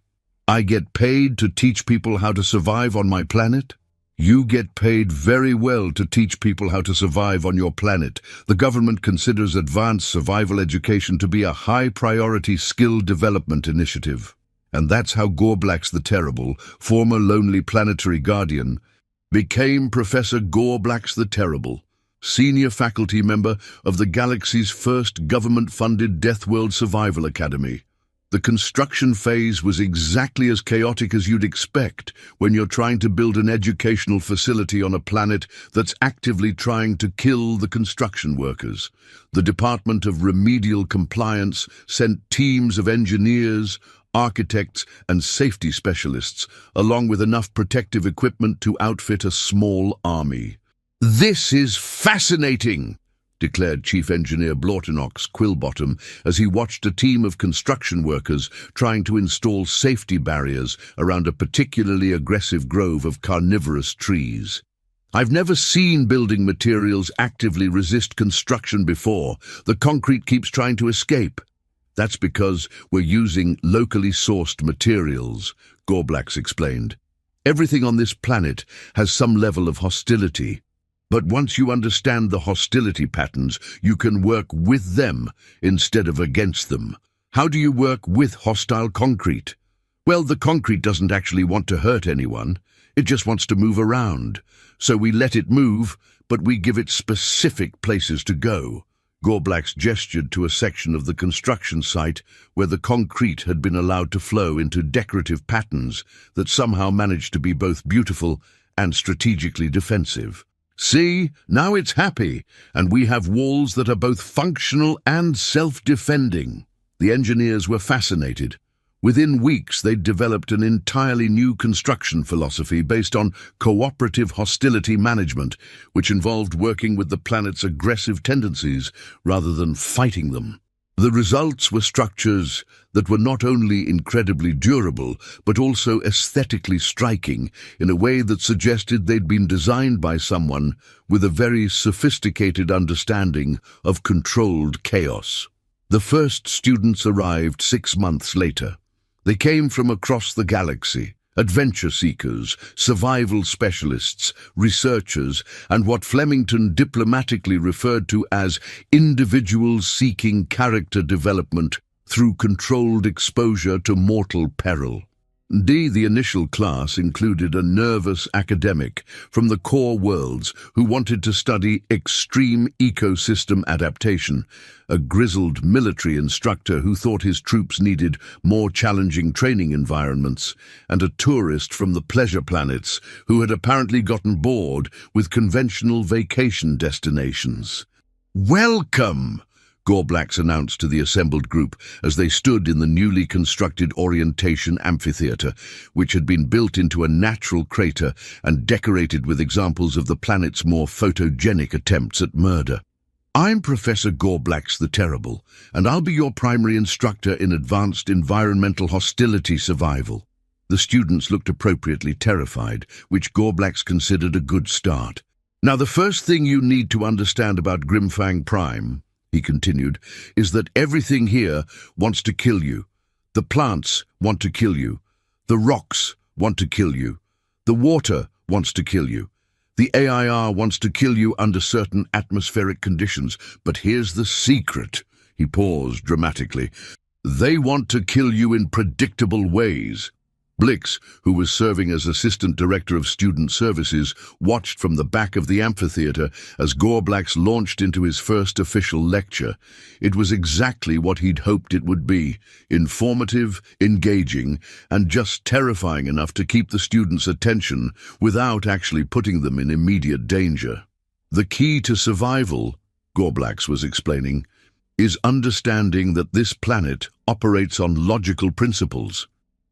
A: "I get paid to teach people how to survive on my planet?" "You get paid very well to teach people how to survive on your planet. The government considers advanced survival education to be a high-priority skill development initiative." And that's how Gorblax the Terrible, former Lonely Planetary Guardian, became Professor Gorblax the Terrible, senior faculty member of the galaxy's first government-funded Deathworld Survival Academy. The construction phase was exactly as chaotic as you'd expect when you're trying to build an educational facility on a planet that's actively trying to kill the construction workers. The Department of Remedial Compliance sent teams of engineers, architects, and safety specialists, along with enough protective equipment to outfit a small army. "This is fascinating," declared Chief Engineer Blortonox Quillbottom as he watched a team of construction workers trying to install safety barriers around a particularly aggressive grove of carnivorous trees. "I've never seen building materials actively resist construction before. The concrete keeps trying to escape." "That's because we're using locally sourced materials," Gorblax explained. "Everything on this planet has some level of hostility. But once you understand the hostility patterns, you can work with them instead of against them." "How do you work with hostile concrete?" "Well, the concrete doesn't actually want to hurt anyone. It just wants to move around. So we let it move, but we give it specific places to go." Gorblax gestured to a section of the construction site where the concrete had been allowed to flow into decorative patterns that somehow managed to be both beautiful and strategically defensive. "See, now it's happy, and we have walls that are both functional and self-defending." The engineers were fascinated. Within weeks, they'd developed an entirely new construction philosophy based on cooperative hostility management, which involved working with the planet's aggressive tendencies rather than fighting them. The results were structures that were not only incredibly durable, but also aesthetically striking in a way that suggested they'd been designed by someone with a very sophisticated understanding of controlled chaos. The first students arrived 6 months later. They came from across the galaxy, adventure seekers, survival specialists, researchers, and what Flemington diplomatically referred to as individuals seeking character development through controlled exposure to mortal peril. The initial class included a nervous academic from the core worlds who wanted to study extreme ecosystem adaptation, a grizzled military instructor who thought his troops needed more challenging training environments, and a tourist from the pleasure planets who had apparently gotten bored with conventional vacation destinations. "Welcome!" Gorblax announced to the assembled group as they stood in the newly constructed orientation amphitheater, which had been built into a natural crater and decorated with examples of the planet's more photogenic attempts at murder. "I'm Professor Gorblax the Terrible, and I'll be your primary instructor in advanced environmental hostility survival." The students looked appropriately terrified, which Gorblax considered a good start. "Now, the first thing you need to understand about Grimfang Prime," he continued, "is that everything here wants to kill you. The plants want to kill you. The rocks want to kill you. The water wants to kill you. The AIR wants to kill you under certain atmospheric conditions. But here's the secret. He paused dramatically. They want to kill you in predictable ways. Blix, who was serving as Assistant Director of Student Services, watched from the back of the amphitheater as Gorblax launched into his first official lecture. It was exactly what he'd hoped it would be: informative, engaging, and just terrifying enough to keep the students' attention without actually putting them in immediate danger. The key to survival, Gorblax was explaining, is understanding that this planet operates on logical principles.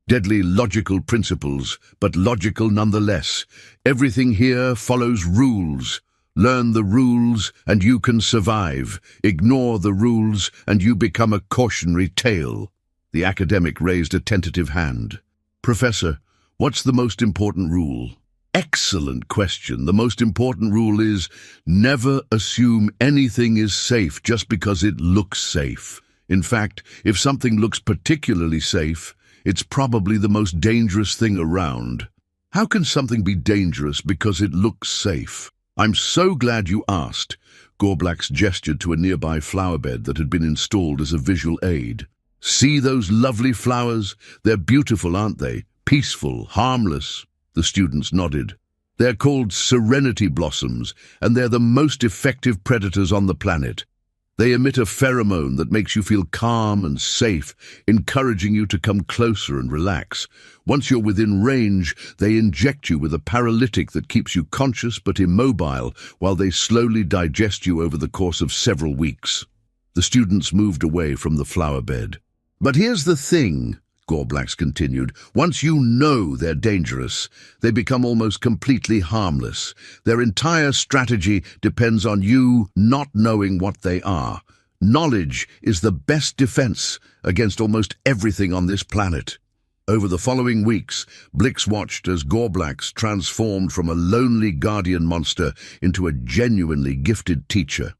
A: Deadly logical principles, but logical nonetheless. Everything here follows rules. Learn the rules and you can survive. Ignore the rules and you become a cautionary tale. The academic raised a tentative hand. Professor, what's the most important rule? Excellent question. The most important rule is never assume anything is safe just because it looks safe. In fact, if something looks particularly safe, it's probably the most dangerous thing around. How can something be dangerous because it looks safe? I'm so glad you asked. Gorblax gestured to a nearby flowerbed that had been installed as a visual aid. See those lovely flowers? They're beautiful, aren't they? Peaceful, harmless. The students nodded. They're called serenity blossoms, and they're the most effective predators on the planet. They emit a pheromone that makes you feel calm and safe, encouraging you to come closer and relax. Once you're within range, they inject you with a paralytic that keeps you conscious but immobile while they slowly digest you over the course of several weeks. The students moved away from the flowerbed. But here's the thing, Gorblax continued. Once you know they're dangerous, they become almost completely harmless. Their entire strategy depends on you not knowing what they are. Knowledge is the best defense against almost everything on this planet. Over the following weeks, Blix watched as Gorblax transformed from a lonely guardian monster into a genuinely gifted teacher.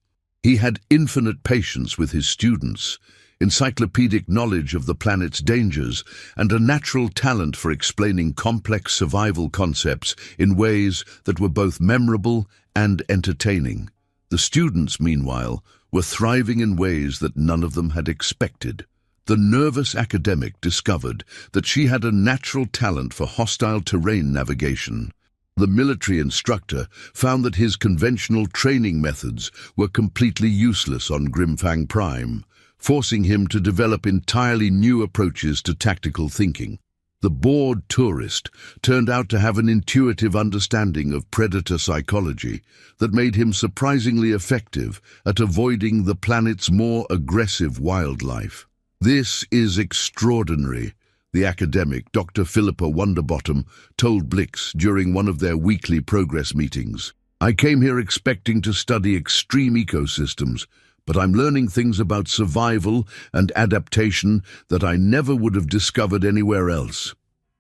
A: He had infinite patience with his students, encyclopedic knowledge of the planet's dangers, and a natural talent for explaining complex survival concepts in ways that were both memorable and entertaining. The students, meanwhile, were thriving in ways that none of them had expected. The nervous academic discovered that she had a natural talent for hostile terrain navigation. The military instructor found that his conventional training methods were completely useless on Grimfang Prime, forcing him to develop entirely new approaches to tactical thinking. The bored tourist turned out to have an intuitive understanding of predator psychology that made him surprisingly effective at avoiding the planet's more aggressive wildlife. This is extraordinary, the academic, Dr. Philippa Wonderbottom, told Blix during one of their weekly progress meetings. I came here expecting to study extreme ecosystems, but I'm learning things about survival and adaptation that I never would have discovered anywhere else.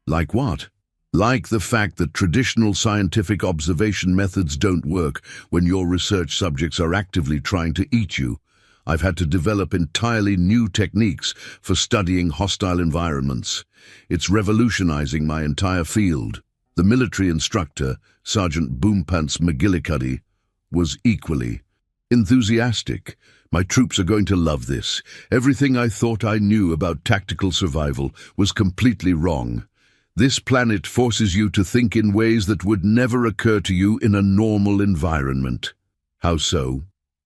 A: Like what? Like the fact that traditional scientific observation methods don't work when your research subjects are actively trying to eat you. I've had to develop entirely new techniques for studying hostile environments. It's revolutionizing my entire field. The military instructor, Sergeant Boompants McGillicuddy, was equally enthusiastic. My troops are going to love this. Everything I thought I knew about tactical survival was completely wrong. This planet forces you to think in ways that would never occur to you in a normal environment. How so?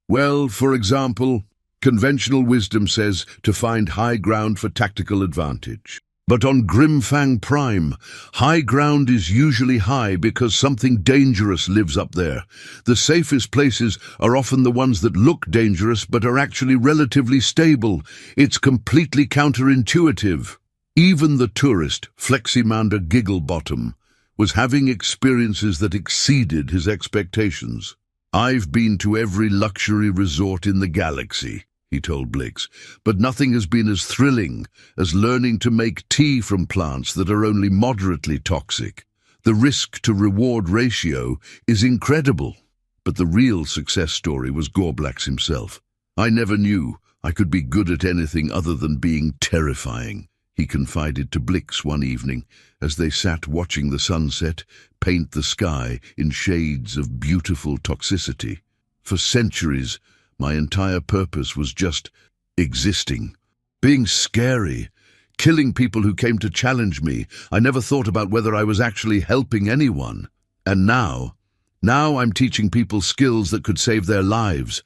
A: Well, for example, conventional wisdom says to find high ground for tactical advantage. But on Grimfang Prime, high ground is usually high because something dangerous lives up there. The safest places are often the ones that look dangerous but are actually relatively stable. It's completely counterintuitive. Even the tourist, Fleximander Gigglebottom, was having experiences that exceeded his expectations. I've been to every luxury resort in the galaxy, he told Blix, but nothing has been as thrilling as learning to make tea from plants that are only moderately toxic. The risk-to-reward ratio is incredible. But the real success story was Gorblax himself. I never knew I could be good at anything other than being terrifying, he confided to Blix one evening as they sat watching the sunset paint the sky in shades of beautiful toxicity. For centuries, my entire purpose was just existing, being scary, killing people who came to challenge me. I never thought about whether I was actually helping anyone. And now I'm teaching people skills that could save their lives.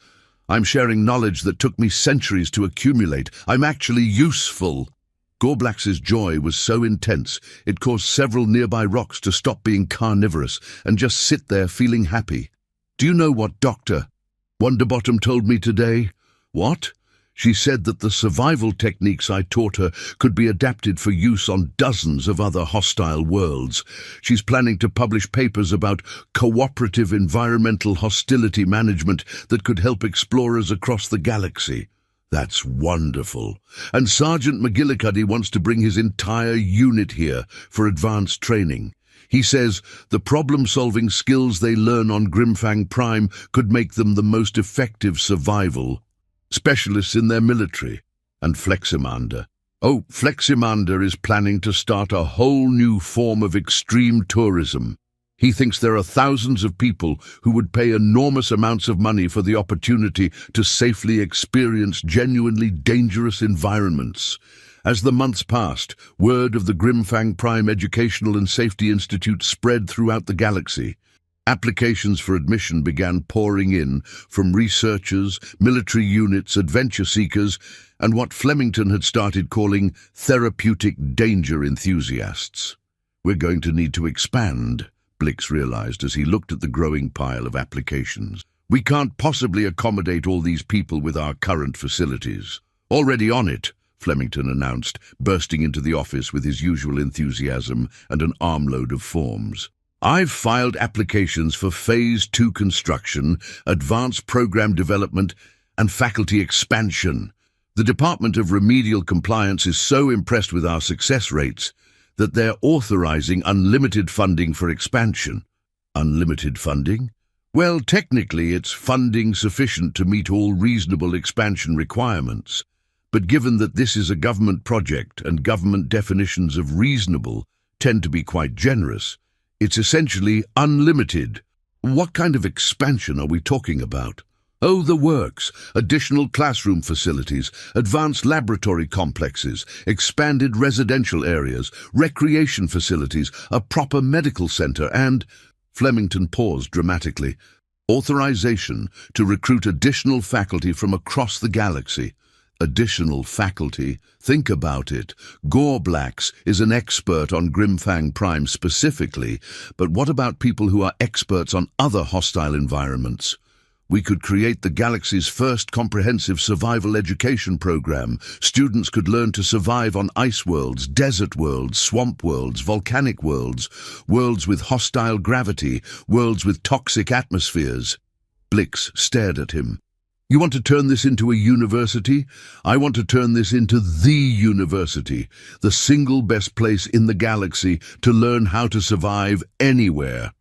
A: I'm sharing knowledge that took me centuries to accumulate. I'm actually useful. Gorblax's joy was so intense, it caused several nearby rocks to stop being carnivorous and just sit there feeling happy. Do you know what Dr. Wonderbottom told me today? What? She said that the survival techniques I taught her could be adapted for use on dozens of other hostile worlds. She's planning to publish papers about cooperative environmental hostility management that could help explorers across the galaxy. That's wonderful. And Sergeant McGillicuddy wants to bring his entire unit here for advanced training. He says the problem-solving skills they learn on Grimfang Prime could make them the most effective survival specialists in their military. And Fleximander. Oh, Fleximander is planning to start a whole new form of extreme tourism. He thinks there are thousands of people who would pay enormous amounts of money for the opportunity to safely experience genuinely dangerous environments. As the months passed, word of the Grimfang Prime Educational and Safety Institute spread throughout the galaxy. Applications for admission began pouring in from researchers, military units, adventure seekers, and what Flemington had started calling therapeutic danger enthusiasts. We're going to need to expand, Blix realized as he looked at the growing pile of applications. We can't possibly accommodate all these people with our current facilities. Already on it, Flemington announced, bursting into the office with his usual enthusiasm and an armload of forms. I've filed applications for Phase 2 construction, advanced program development, and faculty expansion. The Department of Remedial Compliance is so impressed with our success rates that they're authorizing unlimited funding for expansion. Unlimited funding? Well, technically it's funding sufficient to meet all reasonable expansion requirements. But given that this is a government project and government definitions of reasonable tend to be quite generous, it's essentially unlimited. What kind of expansion are we talking about? Oh, the works. Additional classroom facilities, advanced laboratory complexes, expanded residential areas, recreation facilities, a proper medical center, and... Flemington paused dramatically. Authorization to recruit additional faculty from across the galaxy. Additional faculty? Think about it. Gorblax is an expert on Grimfang Prime specifically, but what about people who are experts on other hostile environments? We could create the galaxy's first comprehensive survival education program. Students could learn to survive on ice worlds, desert worlds, swamp worlds, volcanic worlds, worlds with hostile gravity, worlds with toxic atmospheres. Blix stared at him. You want to turn this into a university? I want to turn this into the university, the single best place in the galaxy to learn how to survive anywhere.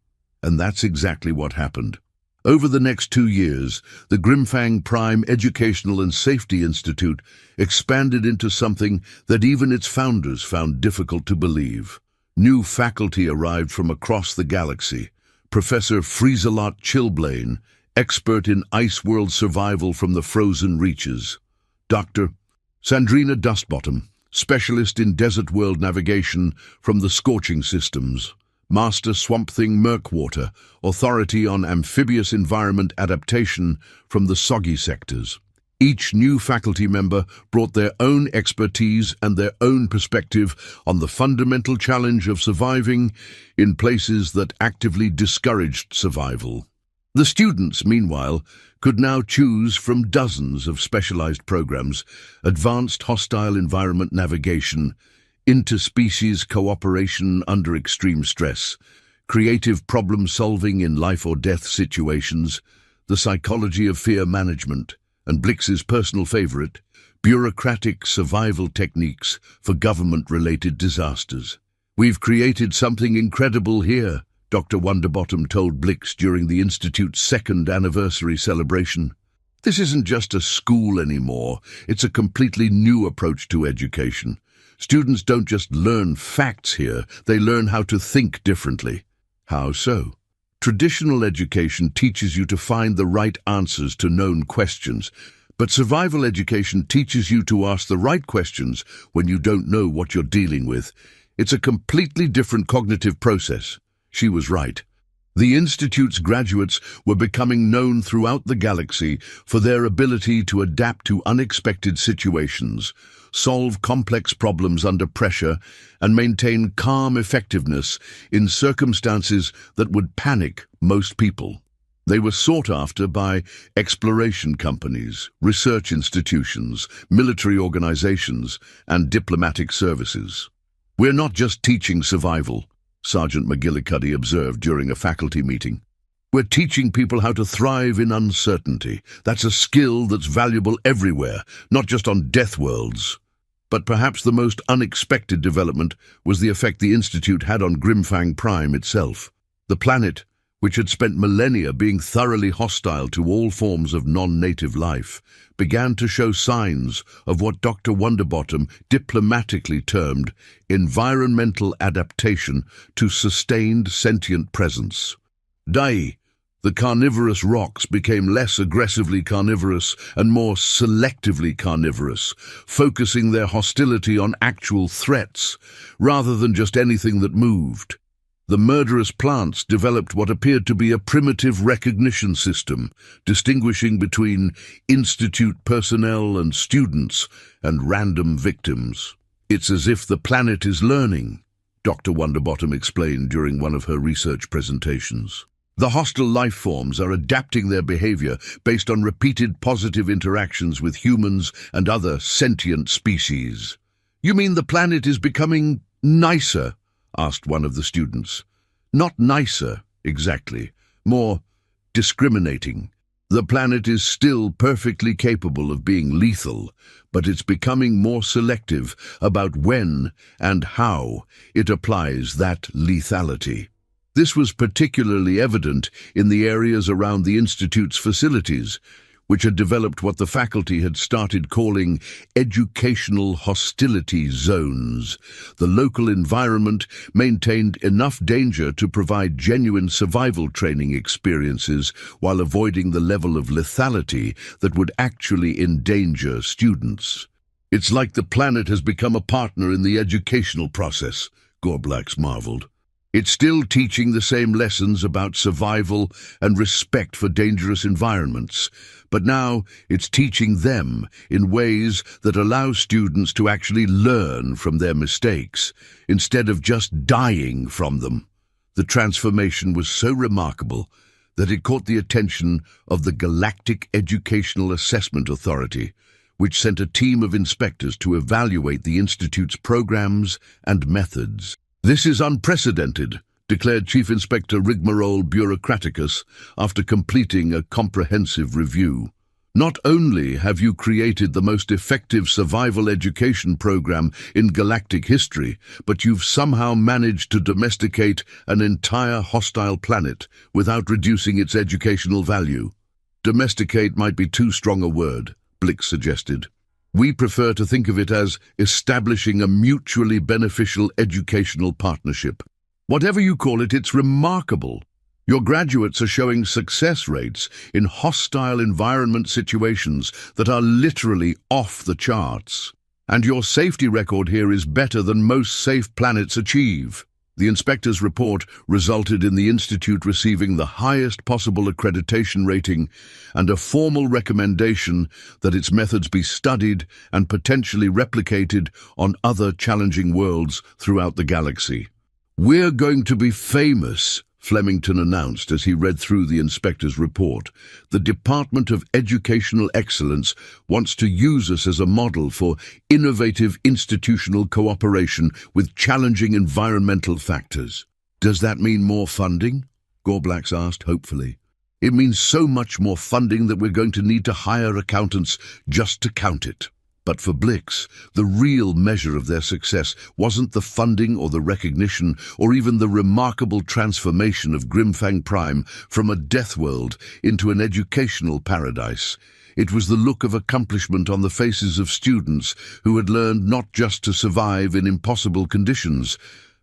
A: And that's exactly what happened. Over the next 2 years, the Grimfang Prime Educational and Safety Institute expanded into something that even its founders found difficult to believe. New faculty arrived from across the galaxy. Professor Friezelot Chilblain, expert in ice world survival from the frozen reaches. Dr. Sandrina Dustbottom, specialist in desert world navigation from the scorching systems. Master Swamp Thing Murkwater, authority on amphibious environment adaptation from the soggy sectors. Each new faculty member brought their own expertise and their own perspective on the fundamental challenge of surviving in places that actively discouraged survival. The students, meanwhile, could now choose from dozens of specialized programs: advanced hostile environment navigation, interspecies cooperation under extreme stress, creative problem-solving in life-or-death situations, the psychology of fear management, and Blix's personal favorite, bureaucratic survival techniques for government-related disasters. We've created something incredible here, Dr. Wonderbottom told Blix during the Institute's 2nd anniversary celebration. This isn't just a school anymore, it's a completely new approach to education. Students don't just learn facts here, they learn how to think differently. How so? Traditional education teaches you to find the right answers to known questions, but survival education teaches you to ask the right questions when you don't know what you're dealing with. It's a completely different cognitive process. She was right. The Institute's graduates were becoming known throughout the galaxy for their ability to adapt to unexpected situations, solve complex problems under pressure, and maintain calm effectiveness in circumstances that would panic most people. They were sought after by exploration companies, research institutions, military organizations, and diplomatic services. "We're not just teaching survival," Sergeant McGillicuddy observed during a faculty meeting. "We're teaching people how to thrive in uncertainty. That's a skill that's valuable everywhere, not just on Deathworlds." But perhaps the most unexpected development was the effect the Institute had on Grimfang Prime itself. The planet, which had spent millennia being thoroughly hostile to all forms of non-native life, began to show signs of what Dr. Wonderbottom diplomatically termed environmental adaptation to sustained sentient presence. Dai, the carnivorous rocks, became less aggressively carnivorous and more selectively carnivorous, focusing their hostility on actual threats rather than just anything that moved. The murderous plants developed what appeared to be a primitive recognition system, distinguishing between Institute personnel and students and random victims. "It's as if the planet is learning," Dr. Wonderbottom explained during one of her research presentations. "The hostile life forms are adapting their behavior based on repeated positive interactions with humans and other sentient species." "You mean the planet is becoming nicer?" asked one of the students. "Not nicer, exactly. More discriminating. The planet is still perfectly capable of being lethal, but it's becoming more selective about when and how it applies that lethality." This was particularly evident in the areas around the Institute's facilities, which had developed what the faculty had started calling educational hostility zones. The local environment maintained enough danger to provide genuine survival training experiences while avoiding the level of lethality that would actually endanger students. "It's like the planet has become a partner in the educational process," Gorblax marveled. "It's still teaching the same lessons about survival and respect for dangerous environments, but now it's teaching them in ways that allow students to actually learn from their mistakes, instead of just dying from them." The transformation was so remarkable that it caught the attention of the Galactic Educational Assessment Authority, which sent a team of inspectors to evaluate the Institute's programs and methods. "This is unprecedented," declared Chief Inspector Rigmarole Bureaucraticus after completing a comprehensive review. "Not only have you created the most effective survival education program in galactic history, but you've somehow managed to domesticate an entire hostile planet without reducing its educational value." "Domesticate might be too strong a word," Blix suggested. "We prefer to think of it as establishing a mutually beneficial educational partnership. Whatever you call it, it's remarkable. Your graduates are showing success rates in hostile environment situations that are literally off the charts. And your safety record here is better than most safe planets achieve." The inspector's report resulted in the Institute receiving the highest possible accreditation rating and a formal recommendation that its methods be studied and potentially replicated on other challenging worlds throughout the galaxy. "We're going to be famous," Flemington announced as he read through the inspector's report. "The Department of Educational Excellence wants to use us as a model for innovative institutional cooperation with challenging environmental factors." "Does that mean more funding?" Gorblax asked hopefully. "It means so much more funding that we're going to need to hire accountants just to count it." But for Blix, the real measure of their success wasn't the funding or the recognition or even the remarkable transformation of Grimfang Prime from a death world into an educational paradise. It was the look of accomplishment on the faces of students who had learned not just to survive in impossible conditions,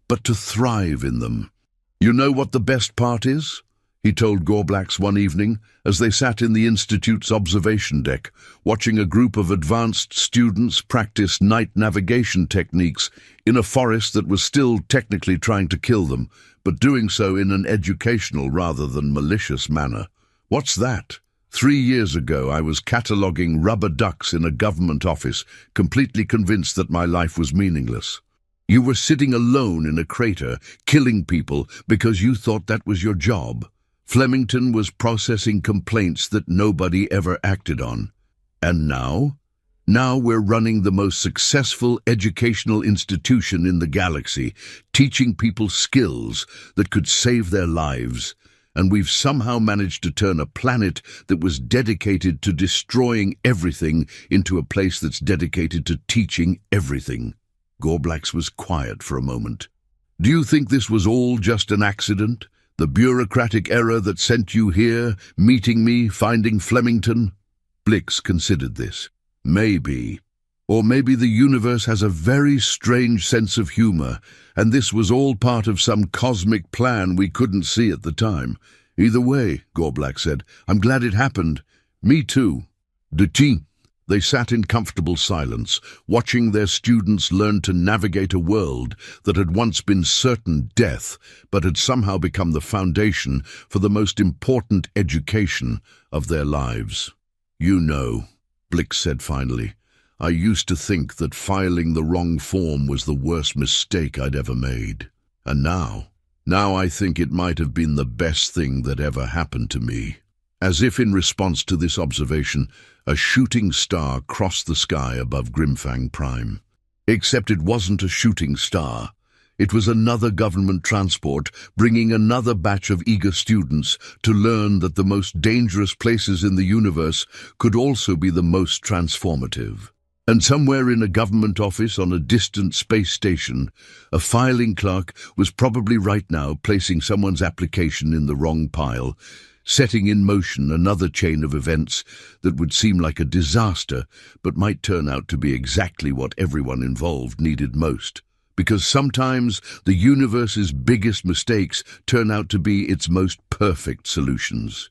A: but to thrive in them. "You know what the best part is?" he told Gorblax one evening as they sat in the Institute's observation deck, watching a group of advanced students practice night navigation techniques in a forest that was still technically trying to kill them, but doing so in an educational rather than malicious manner. "What's that?" 3 years ago, I was cataloguing rubber ducks in a government office, completely convinced that my life was meaningless. You were sitting alone in a crater, killing people because you thought that was your job. Flemington was processing complaints that nobody ever acted on. And now? Now we're running the most successful educational institution in the galaxy, teaching people skills that could save their lives. And we've somehow managed to turn a planet that was dedicated to destroying everything into a place that's dedicated to teaching everything. Gorblax was quiet for a moment. "Do you think this was all just an accident? The bureaucratic error that sent you here, meeting me, finding Flemington?" Blix considered this. "Maybe. Or maybe the universe has a very strange sense of humor, and this was all part of some cosmic plan we couldn't see at the time. Either way," Gorblax said, "I'm glad it happened. Me too." They sat in comfortable silence, watching their students learn to navigate a world that had once been certain death, but had somehow become the foundation for the most important education of their lives. "You know," Blix said finally, "I used to think that filing the wrong form was the worst mistake I'd ever made. And now I think it might have been the best thing that ever happened to me." As if in response to this observation, a shooting star crossed the sky above Grimfang Prime. Except it wasn't a shooting star. It was another government transport bringing another batch of eager students to learn that the most dangerous places in the universe could also be the most transformative. And somewhere in a government office on a distant space station, a filing clerk was probably right now placing someone's application in the wrong pile, setting in motion another chain of events that would seem like a disaster, but might turn out to be exactly what everyone involved needed most. Because sometimes the universe's biggest mistakes turn out to be its most perfect solutions.